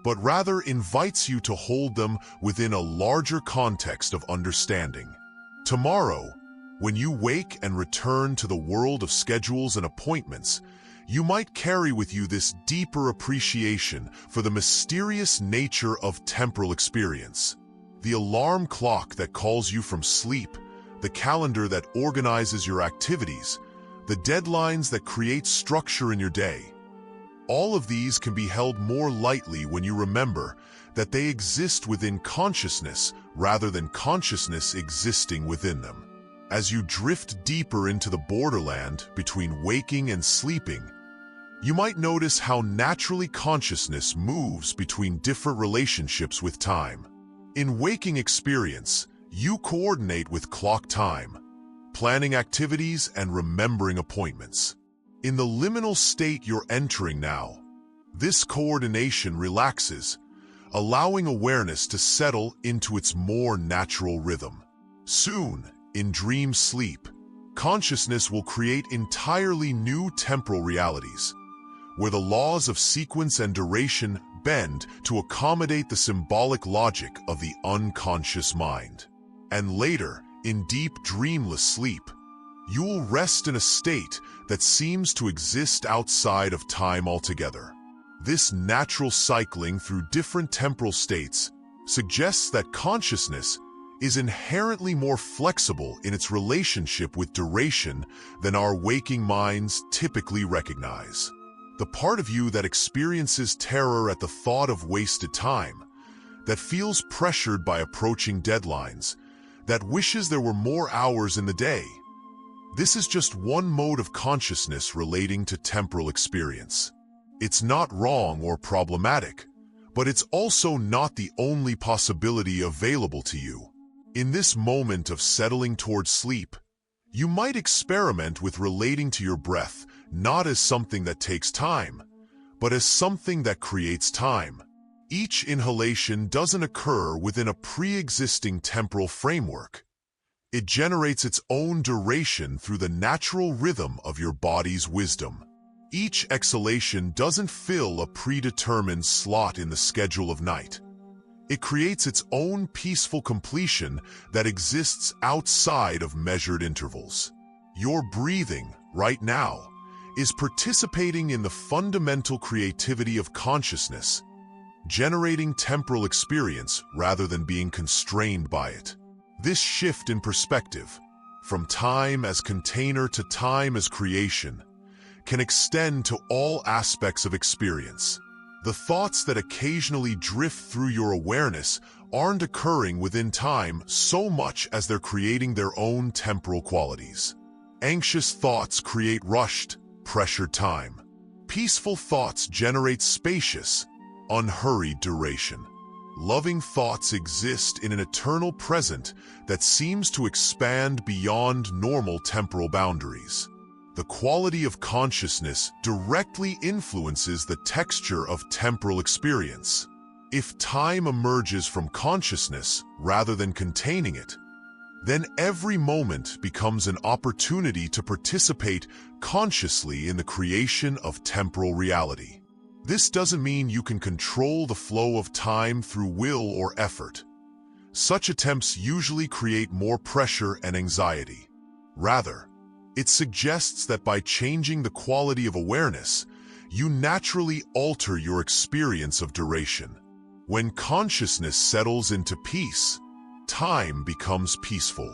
but rather invites you to hold them within a larger context of understanding. Tomorrow, when you wake and return to the world of schedules and appointments, you might carry with you this deeper appreciation for the mysterious nature of temporal experience. The alarm clock that calls you from sleep, the calendar that organizes your activities, the deadlines that create structure in your day. All of these can be held more lightly when you remember that they exist within consciousness rather than consciousness existing within them. As you drift deeper into the borderland between waking and sleeping, you might notice how naturally consciousness moves between different relationships with time. In waking experience, you coordinate with clock time, planning activities and remembering appointments. In the liminal state you're entering now, This coordination relaxes, allowing awareness to settle into its more natural rhythm. Soon, in dream sleep, consciousness will create entirely new temporal realities, where the laws of sequence and duration bend to accommodate the symbolic logic of the unconscious mind. And later, in deep dreamless sleep, you will rest in a state that seems to exist outside of time altogether. This natural cycling through different temporal states suggests that consciousness is inherently more flexible in its relationship with duration than our waking minds typically recognize. The part of you that experiences terror at the thought of wasted time, that feels pressured by approaching deadlines, that wishes there were more hours in the day. This is just one mode of consciousness relating to temporal experience. It's not wrong or problematic, but it's also not the only possibility available to you. In this moment of settling towards sleep, you might experiment with relating to your breath not as something that takes time, but as something that creates time. Each inhalation doesn't occur within a pre-existing temporal framework. It generates its own duration through the natural rhythm of your body's wisdom. Each exhalation doesn't fill a predetermined slot in the schedule of night. It creates its own peaceful completion that exists outside of measured intervals. Your breathing, right now, is participating in the fundamental creativity of consciousness, generating temporal experience rather than being constrained by it. This shift in perspective, from time as container to time as creation, can extend to all aspects of experience. The thoughts that occasionally drift through your awareness aren't occurring within time so much as they're creating their own temporal qualities. Anxious thoughts create rushed, pressured time. Peaceful thoughts generate spacious, unhurried duration. Loving thoughts exist in an eternal present that seems to expand beyond normal temporal boundaries. The quality of consciousness directly influences the texture of temporal experience. If time emerges from consciousness rather than containing it, then every moment becomes an opportunity to participate consciously in the creation of temporal reality. This doesn't mean you can control the flow of time through will or effort. Such attempts usually create more pressure and anxiety. Rather, it suggests that by changing the quality of awareness, you naturally alter your experience of duration. When consciousness settles into peace, time becomes peaceful.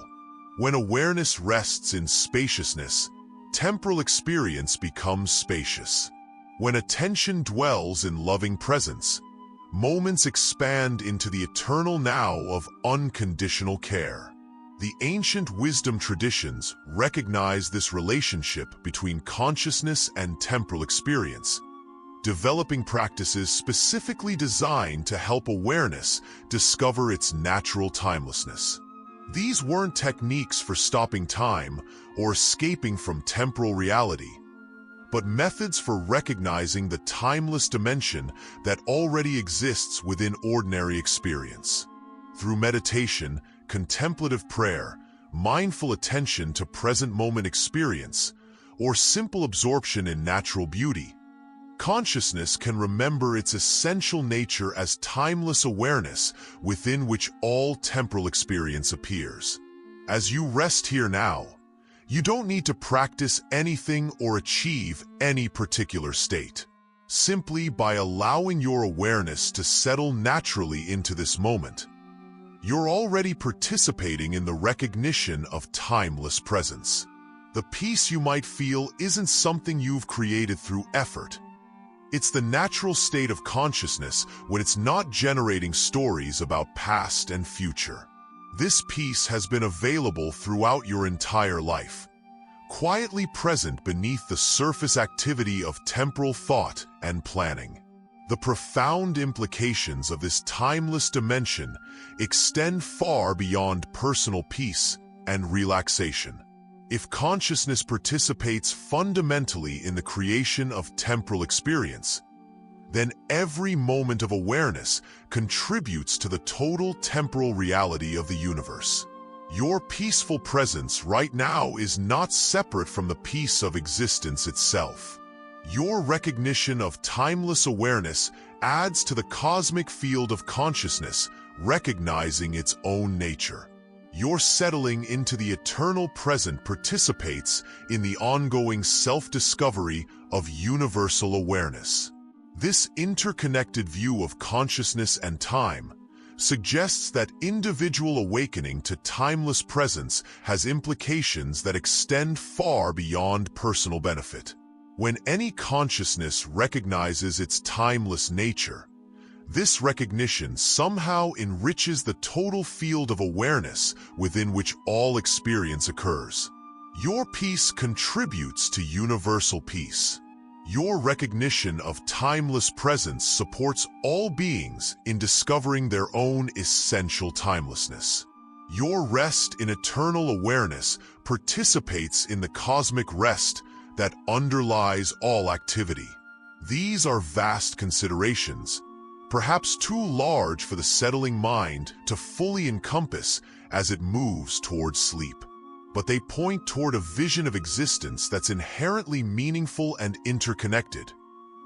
When awareness rests in spaciousness, temporal experience becomes spacious. When attention dwells in loving presence, moments expand into the eternal now of unconditional care. The ancient wisdom traditions recognize this relationship between consciousness and temporal experience, developing practices specifically designed to help awareness discover its natural timelessness. These weren't techniques for stopping time or escaping from temporal reality, but methods for recognizing the timeless dimension that already exists within ordinary experience. Through meditation, contemplative prayer, mindful attention to present moment experience, or simple absorption in natural beauty, consciousness can remember its essential nature as timeless awareness within which all temporal experience appears. As you rest here now, you don't need to practice anything or achieve any particular state. Simply by allowing your awareness to settle naturally into this moment, you're already participating in the recognition of timeless presence. The peace you might feel isn't something you've created through effort. It's the natural state of consciousness when it's not generating stories about past and future. This peace has been available throughout your entire life, quietly present beneath the surface activity of temporal thought and planning. The profound implications of this timeless dimension extend far beyond personal peace and relaxation. If consciousness participates fundamentally in the creation of temporal experience, then every moment of awareness contributes to the total temporal reality of the universe. Your peaceful presence right now is not separate from the peace of existence itself. Your recognition of timeless awareness adds to the cosmic field of consciousness, recognizing its own nature. Your settling into the eternal present participates in the ongoing self-discovery of universal awareness. This interconnected view of consciousness and time suggests that individual awakening to timeless presence has implications that extend far beyond personal benefit. When any consciousness recognizes its timeless nature, this recognition somehow enriches the total field of awareness within which all experience occurs. Your peace contributes to universal peace. Your recognition of timeless presence supports all beings in discovering their own essential timelessness. Your rest in eternal awareness participates in the cosmic rest that underlies all activity. These are vast considerations, perhaps too large for the settling mind to fully encompass as it moves towards sleep. But they point toward a vision of existence that's inherently meaningful and interconnected,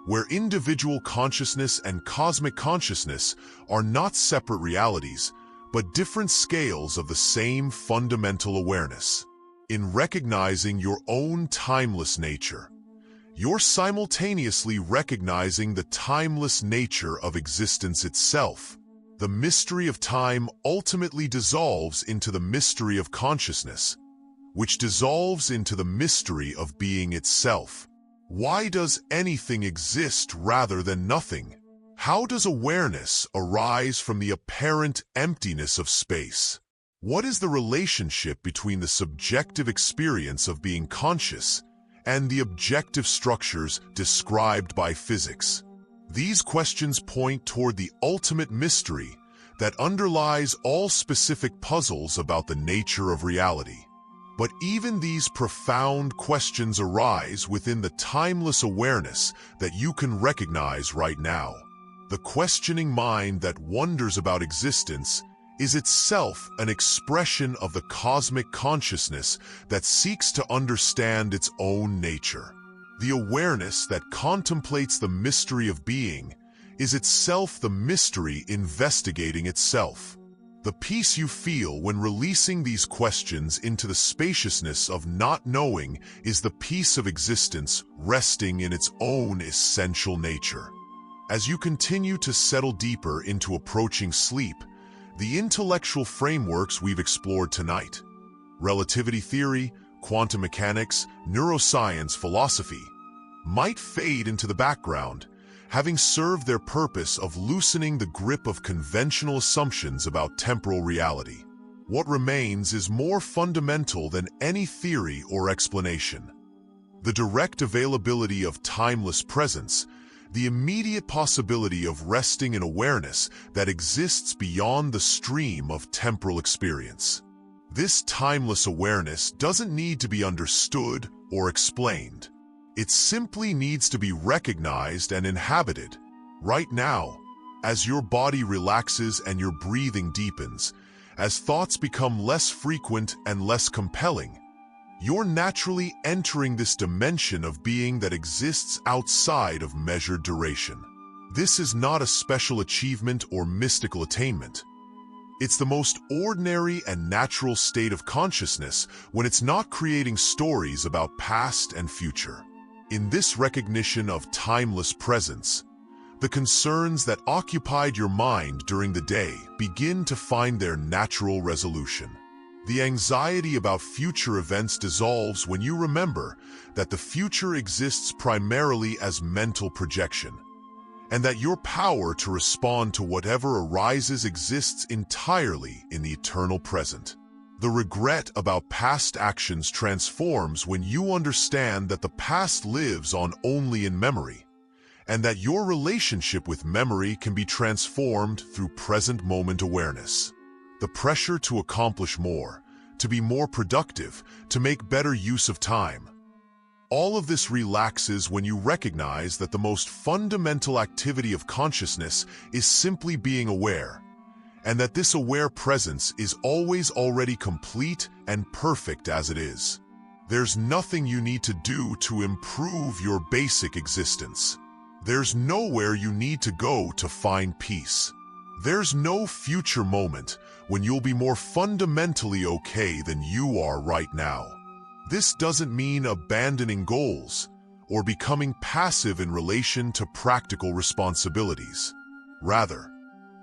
where individual consciousness and cosmic consciousness are not separate realities, but different scales of the same fundamental awareness. In recognizing your own timeless nature, you're simultaneously recognizing the timeless nature of existence itself. The mystery of time ultimately dissolves into the mystery of consciousness, which dissolves into the mystery of being itself. Why does anything exist rather than nothing? How does awareness arise from the apparent emptiness of space? What is the relationship between the subjective experience of being conscious and the objective structures described by physics? These questions point toward the ultimate mystery that underlies all specific puzzles about the nature of reality. But even these profound questions arise within the timeless awareness that you can recognize right now. The questioning mind that wonders about existence is itself an expression of the cosmic consciousness that seeks to understand its own nature. The awareness that contemplates the mystery of being is itself the mystery investigating itself. The peace you feel when releasing these questions into the spaciousness of not knowing is the peace of existence resting in its own essential nature. As you continue to settle deeper into approaching sleep, the intellectual frameworks we've explored tonight, relativity theory, quantum mechanics, neuroscience, philosophy, might fade into the background, having served their purpose of loosening the grip of conventional assumptions about temporal reality. What remains is more fundamental than any theory or explanation. The direct availability of timeless presence, the immediate possibility of resting in awareness that exists beyond the stream of temporal experience. This timeless awareness doesn't need to be understood or explained. It simply needs to be recognized and inhabited. Right now, as your body relaxes and your breathing deepens, as thoughts become less frequent and less compelling, you're naturally entering this dimension of being that exists outside of measured duration. This is not a special achievement or mystical attainment. It's the most ordinary and natural state of consciousness when it's not creating stories about past and future. In this recognition of timeless presence, the concerns that occupied your mind during the day begin to find their natural resolution. The anxiety about future events dissolves when you remember that the future exists primarily as mental projection, and that your power to respond to whatever arises exists entirely in the eternal present. The regret about past actions transforms when you understand that the past lives on only in memory, and that your relationship with memory can be transformed through present moment awareness. The pressure to accomplish more, to be more productive, to make better use of time, All of this relaxes when you recognize that the most fundamental activity of consciousness is simply being aware, and that this aware presence is always already complete and perfect as it is. There's nothing you need to do to improve your basic existence. There's nowhere you need to go to find peace. There's no future moment when you'll be more fundamentally okay than you are right now. This doesn't mean abandoning goals or becoming passive in relation to practical responsibilities. Rather,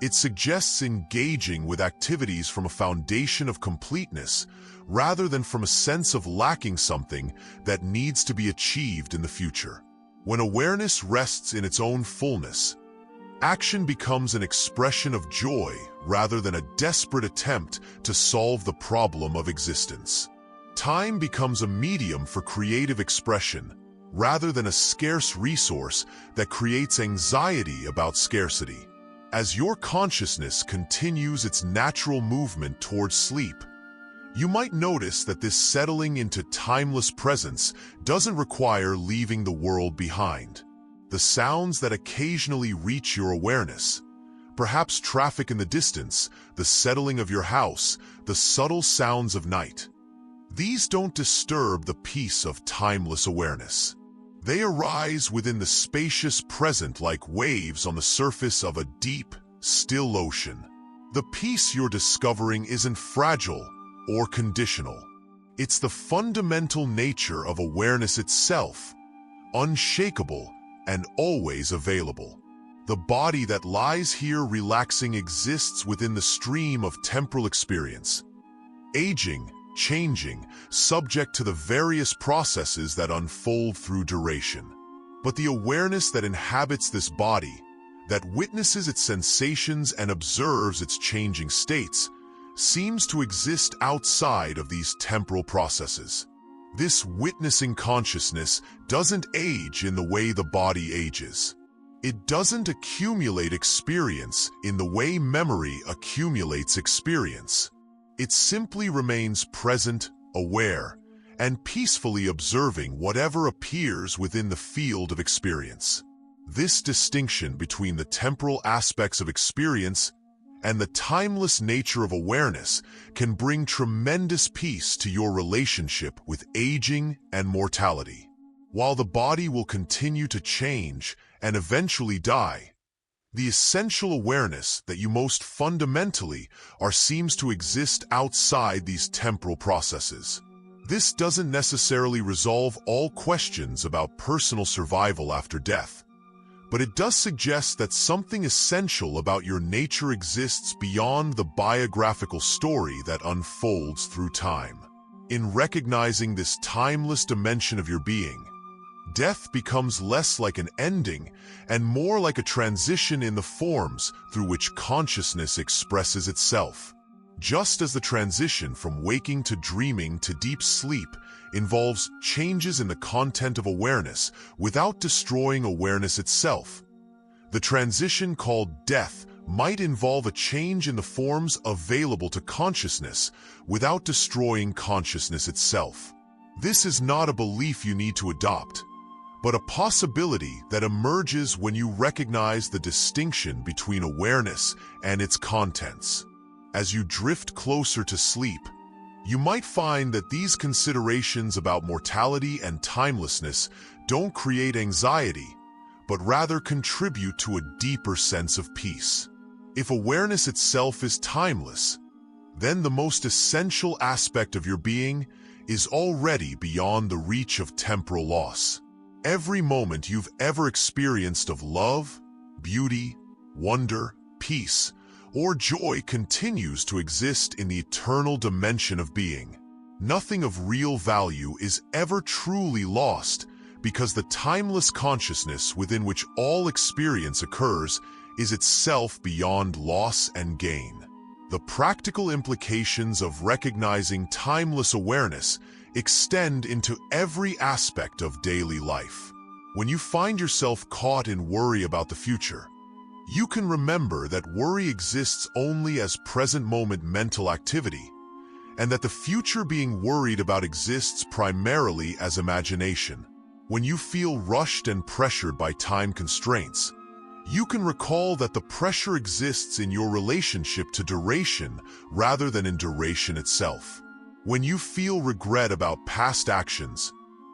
it suggests engaging with activities from a foundation of completeness rather than from a sense of lacking something that needs to be achieved in the future. When awareness rests in its own fullness, action becomes an expression of joy rather than a desperate attempt to solve the problem of existence. Time becomes a medium for creative expression rather than a scarce resource that creates anxiety about scarcity. As your consciousness continues its natural movement towards sleep, you might notice that this settling into timeless presence doesn't require leaving the world behind. The sounds that occasionally reach your awareness, perhaps traffic in the distance, the settling of your house, the subtle sounds of night, these don't disturb the peace of timeless awareness. They arise within the spacious present like waves on the surface of a deep, still ocean. The peace you're discovering isn't fragile or conditional. It's the fundamental nature of awareness itself, unshakable and always available. The body that lies here relaxing exists within the stream of temporal experience, aging, changing, subject to the various processes that unfold through duration. But the awareness that inhabits this body, that witnesses its sensations and observes its changing states, seems to exist outside of these temporal processes. This witnessing consciousness doesn't age in the way the body ages. It doesn't accumulate experience in the way memory accumulates experience. It simply remains present, aware, and peacefully observing whatever appears within the field of experience. This distinction between the temporal aspects of experience and the timeless nature of awareness can bring tremendous peace to your relationship with aging and mortality. While the body will continue to change and eventually die, the essential awareness that you most fundamentally are seems to exist outside these temporal processes. This doesn't necessarily resolve all questions about personal survival after death, but it does suggest that something essential about your nature exists beyond the biographical story that unfolds through time. In recognizing this timeless dimension of your being, death becomes less like an ending and more like a transition in the forms through which consciousness expresses itself. Just as the transition from waking to dreaming to deep sleep involves changes in the content of awareness without destroying awareness itself, the transition called death might involve a change in the forms available to consciousness without destroying consciousness itself. This is not a belief you need to adopt, but a possibility that emerges when you recognize the distinction between awareness and its contents. As you drift closer to sleep, you might find that these considerations about mortality and timelessness don't create anxiety, but rather contribute to a deeper sense of peace. If awareness itself is timeless, then the most essential aspect of your being is already beyond the reach of temporal loss. Every moment you've ever experienced of love, beauty, wonder, peace, or joy continues to exist in the eternal dimension of being. Nothing of real value is ever truly lost because the timeless consciousness within which all experience occurs is itself beyond loss and gain. The practical implications of recognizing timeless awareness extend into every aspect of daily life. When you find yourself caught in worry about the future, you can remember that worry exists only as present-moment mental activity, and that the future being worried about exists primarily as imagination. When you feel rushed and pressured by time constraints, you can recall that the pressure exists in your relationship to duration rather than in duration itself. When you feel regret about past actions,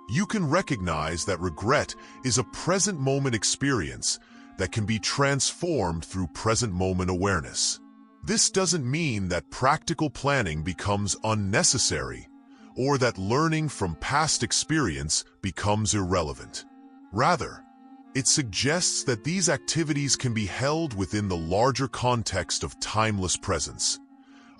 you can recognize that regret is a present moment experience that can be transformed through present moment awareness. This doesn't mean that practical planning becomes unnecessary or that learning from past experience becomes irrelevant. Rather, it suggests that these activities can be held within the larger context of timeless presence,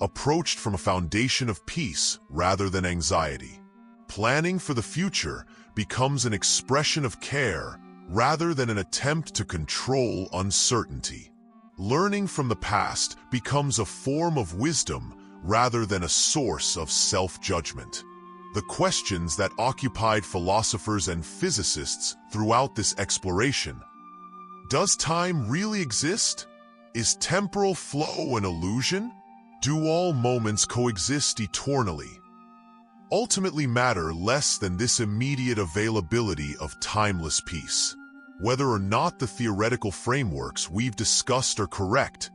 approached from a foundation of peace rather than anxiety. Planning for the future becomes an expression of care rather than an attempt to control uncertainty. Learning from the past becomes a form of wisdom rather than a source of self-judgment. The questions that occupied philosophers and physicists throughout this exploration: does time really exist? Is temporal flow an illusion? Do all moments coexist eternally? Ultimately matter less than this immediate availability of timeless peace. Whether or not the theoretical frameworks we've discussed are correct,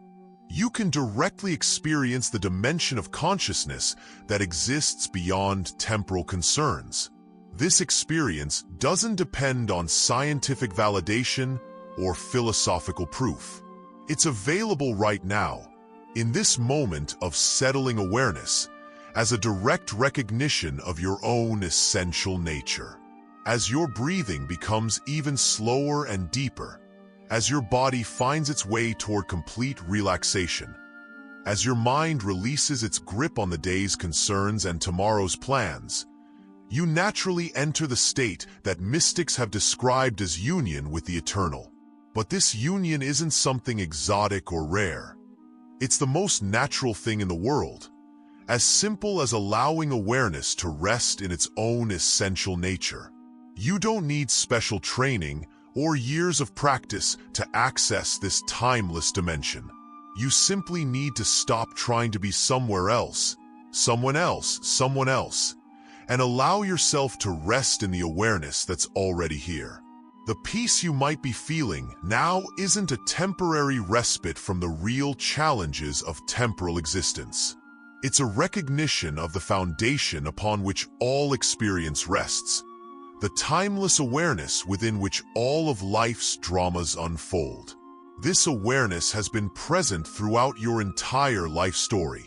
you can directly experience the dimension of consciousness that exists beyond temporal concerns. This experience doesn't depend on scientific validation or philosophical proof. It's available right now, in this moment of settling awareness, as a direct recognition of your own essential nature. As your breathing becomes even slower and deeper, as your body finds its way toward complete relaxation, as your mind releases its grip on the day's concerns and tomorrow's plans, you naturally enter the state that mystics have described as union with the eternal. But this union isn't something exotic or rare. It's the most natural thing in the world, as simple as allowing awareness to rest in its own essential nature. You don't need special training or years of practice to access this timeless dimension. You simply need to stop trying to be somewhere else, someone else, and allow yourself to rest in the awareness that's already here. The peace you might be feeling now isn't a temporary respite from the real challenges of temporal existence. It's a recognition of the foundation upon which all experience rests, the timeless awareness within which all of life's dramas unfold. This awareness has been present throughout your entire life story,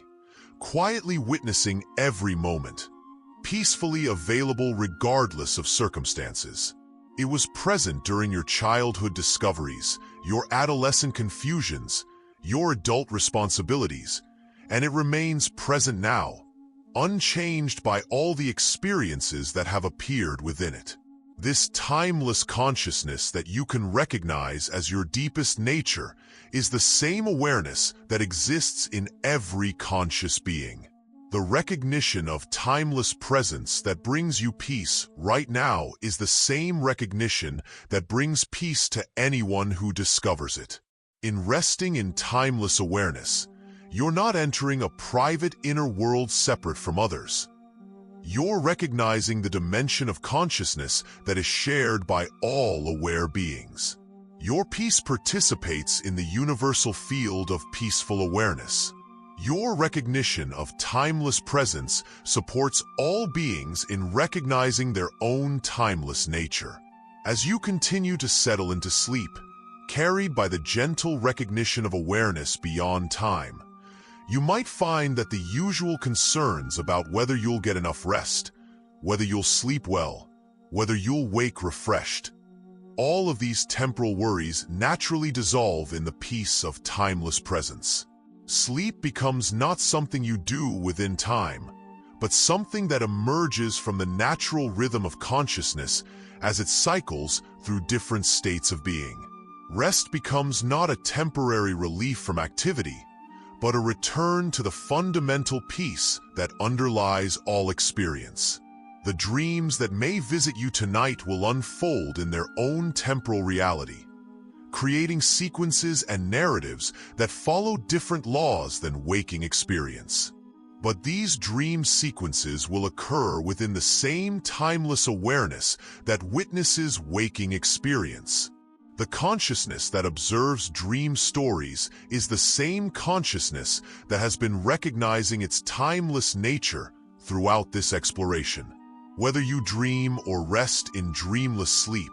quietly witnessing every moment, peacefully available regardless of circumstances. It was present during your childhood discoveries, your adolescent confusions, your adult responsibilities, and it remains present now, unchanged by all the experiences that have appeared within it. This timeless consciousness that you can recognize as your deepest nature is the same awareness that exists in every conscious being. The recognition of timeless presence that brings you peace right now is the same recognition that brings peace to anyone who discovers it. In resting in timeless awareness, you're not entering a private inner world separate from others. You're recognizing the dimension of consciousness that is shared by all aware beings. Your peace participates in the universal field of peaceful awareness. Your recognition of timeless presence supports all beings in recognizing their own timeless nature. As you continue to settle into sleep, carried by the gentle recognition of awareness beyond time, you might find that the usual concerns about whether you'll get enough rest, whether you'll sleep well, whether you'll wake refreshed, all of these temporal worries naturally dissolve in the peace of timeless presence. Sleep becomes not something you do within time, but something that emerges from the natural rhythm of consciousness as it cycles through different states of being. Rest becomes not a temporary relief from activity, but a return to the fundamental peace that underlies all experience. The dreams that may visit you tonight will unfold in their own temporal reality, creating sequences and narratives that follow different laws than waking experience. But these dream sequences will occur within the same timeless awareness that witnesses waking experience. The consciousness that observes dream stories is the same consciousness that has been recognizing its timeless nature throughout this exploration. Whether you dream or rest in dreamless sleep,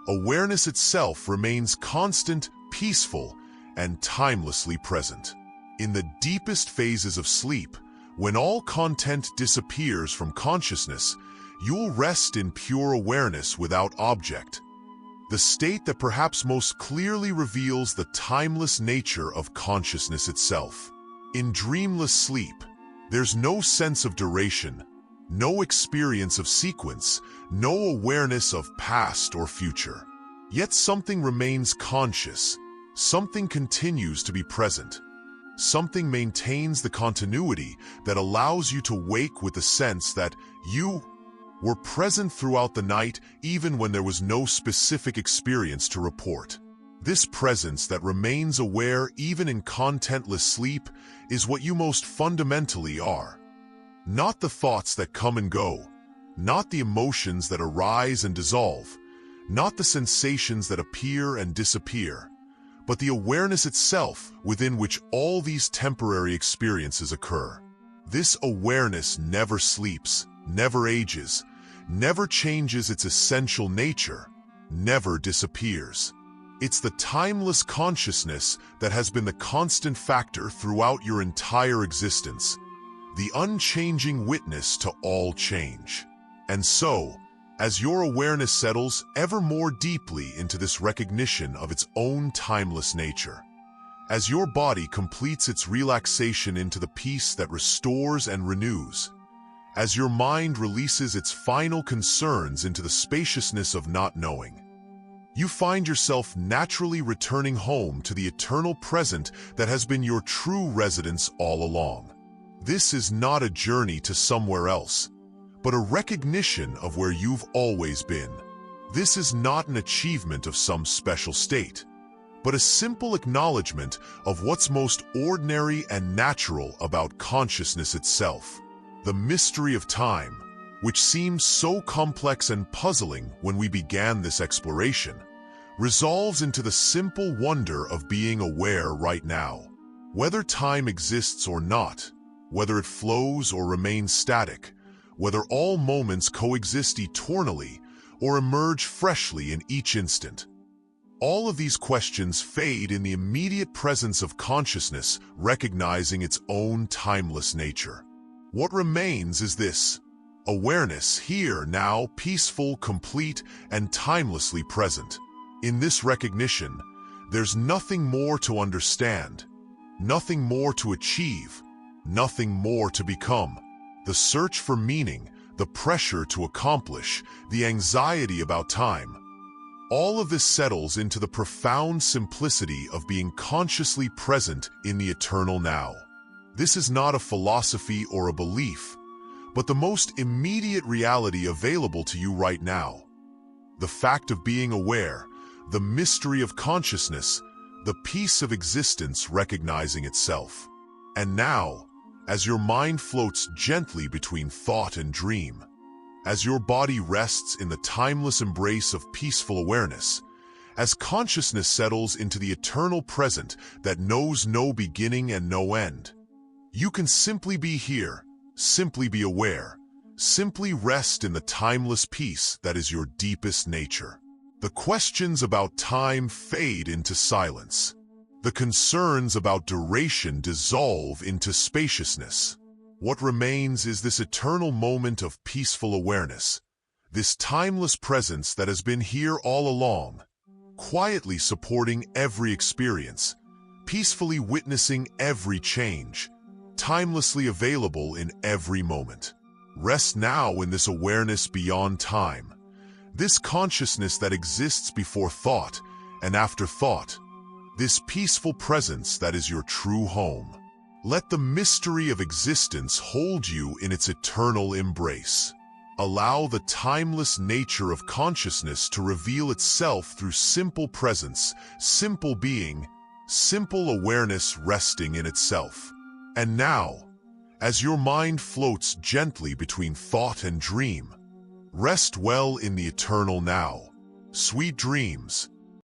awareness itself remains constant, peaceful, and timelessly present. In the deepest phases of sleep, when all content disappears from consciousness, you'll rest in pure awareness without object. The state that perhaps most clearly reveals the timeless nature of consciousness itself. In dreamless sleep, there's no sense of duration, no experience of sequence, no awareness of past or future. Yet something remains conscious, something continues to be present. Something maintains the continuity that allows you to wake with the sense that you were present throughout the night even when there was no specific experience to report. This presence that remains aware even in contentless sleep is what you most fundamentally are. Not the thoughts that come and go, not the emotions that arise and dissolve, not the sensations that appear and disappear, but the awareness itself within which all these temporary experiences occur. This awareness never sleeps, never ages, never changes its essential nature, never disappears. It's the timeless consciousness that has been the constant factor throughout your entire existence, the unchanging witness to all change. And so, as your awareness settles ever more deeply into this recognition of its own timeless nature, as your body completes its relaxation into the peace that restores and renews, as your mind releases its final concerns into the spaciousness of not knowing, you find yourself naturally returning home to the eternal present that has been your true residence all along. This is not a journey to somewhere else, but a recognition of where you've always been. This is not an achievement of some special state, but a simple acknowledgement of what's most ordinary and natural about consciousness itself. The mystery of time, which seemed so complex and puzzling when we began this exploration, resolves into the simple wonder of being aware right now. Whether time exists or not, whether it flows or remains static, whether all moments coexist eternally or emerge freshly in each instant. All of these questions fade in the immediate presence of consciousness, recognizing its own timeless nature. What remains is this: awareness, here, now, peaceful, complete, and timelessly present. In this recognition, there's nothing more to understand, nothing more to achieve, nothing more to become. The search for meaning, the pressure to accomplish, the anxiety about time, all of this settles into the profound simplicity of being consciously present in the eternal now. This is not a philosophy or a belief, but the most immediate reality available to you right now. The fact of being aware, the mystery of consciousness, the peace of existence recognizing itself. And now, as your mind floats gently between thought and dream, as your body rests in the timeless embrace of peaceful awareness, as consciousness settles into the eternal present that knows no beginning and no end, you can simply be here, simply be aware, simply rest in the timeless peace that is your deepest nature. The questions about time fade into silence. The concerns about duration dissolve into spaciousness. What remains is this eternal moment of peaceful awareness, this timeless presence that has been here all along, quietly supporting every experience, peacefully witnessing every change, timelessly available in every moment. Rest now in this awareness beyond time, this consciousness that exists before thought and after thought, this peaceful presence that is your true home. Let the mystery of existence hold you in its eternal embrace. Allow the timeless nature of consciousness to reveal itself through simple presence, simple being, simple awareness resting in itself. And now, as your mind floats gently between thought and dream. Rest well in the eternal now. Sweet dreams.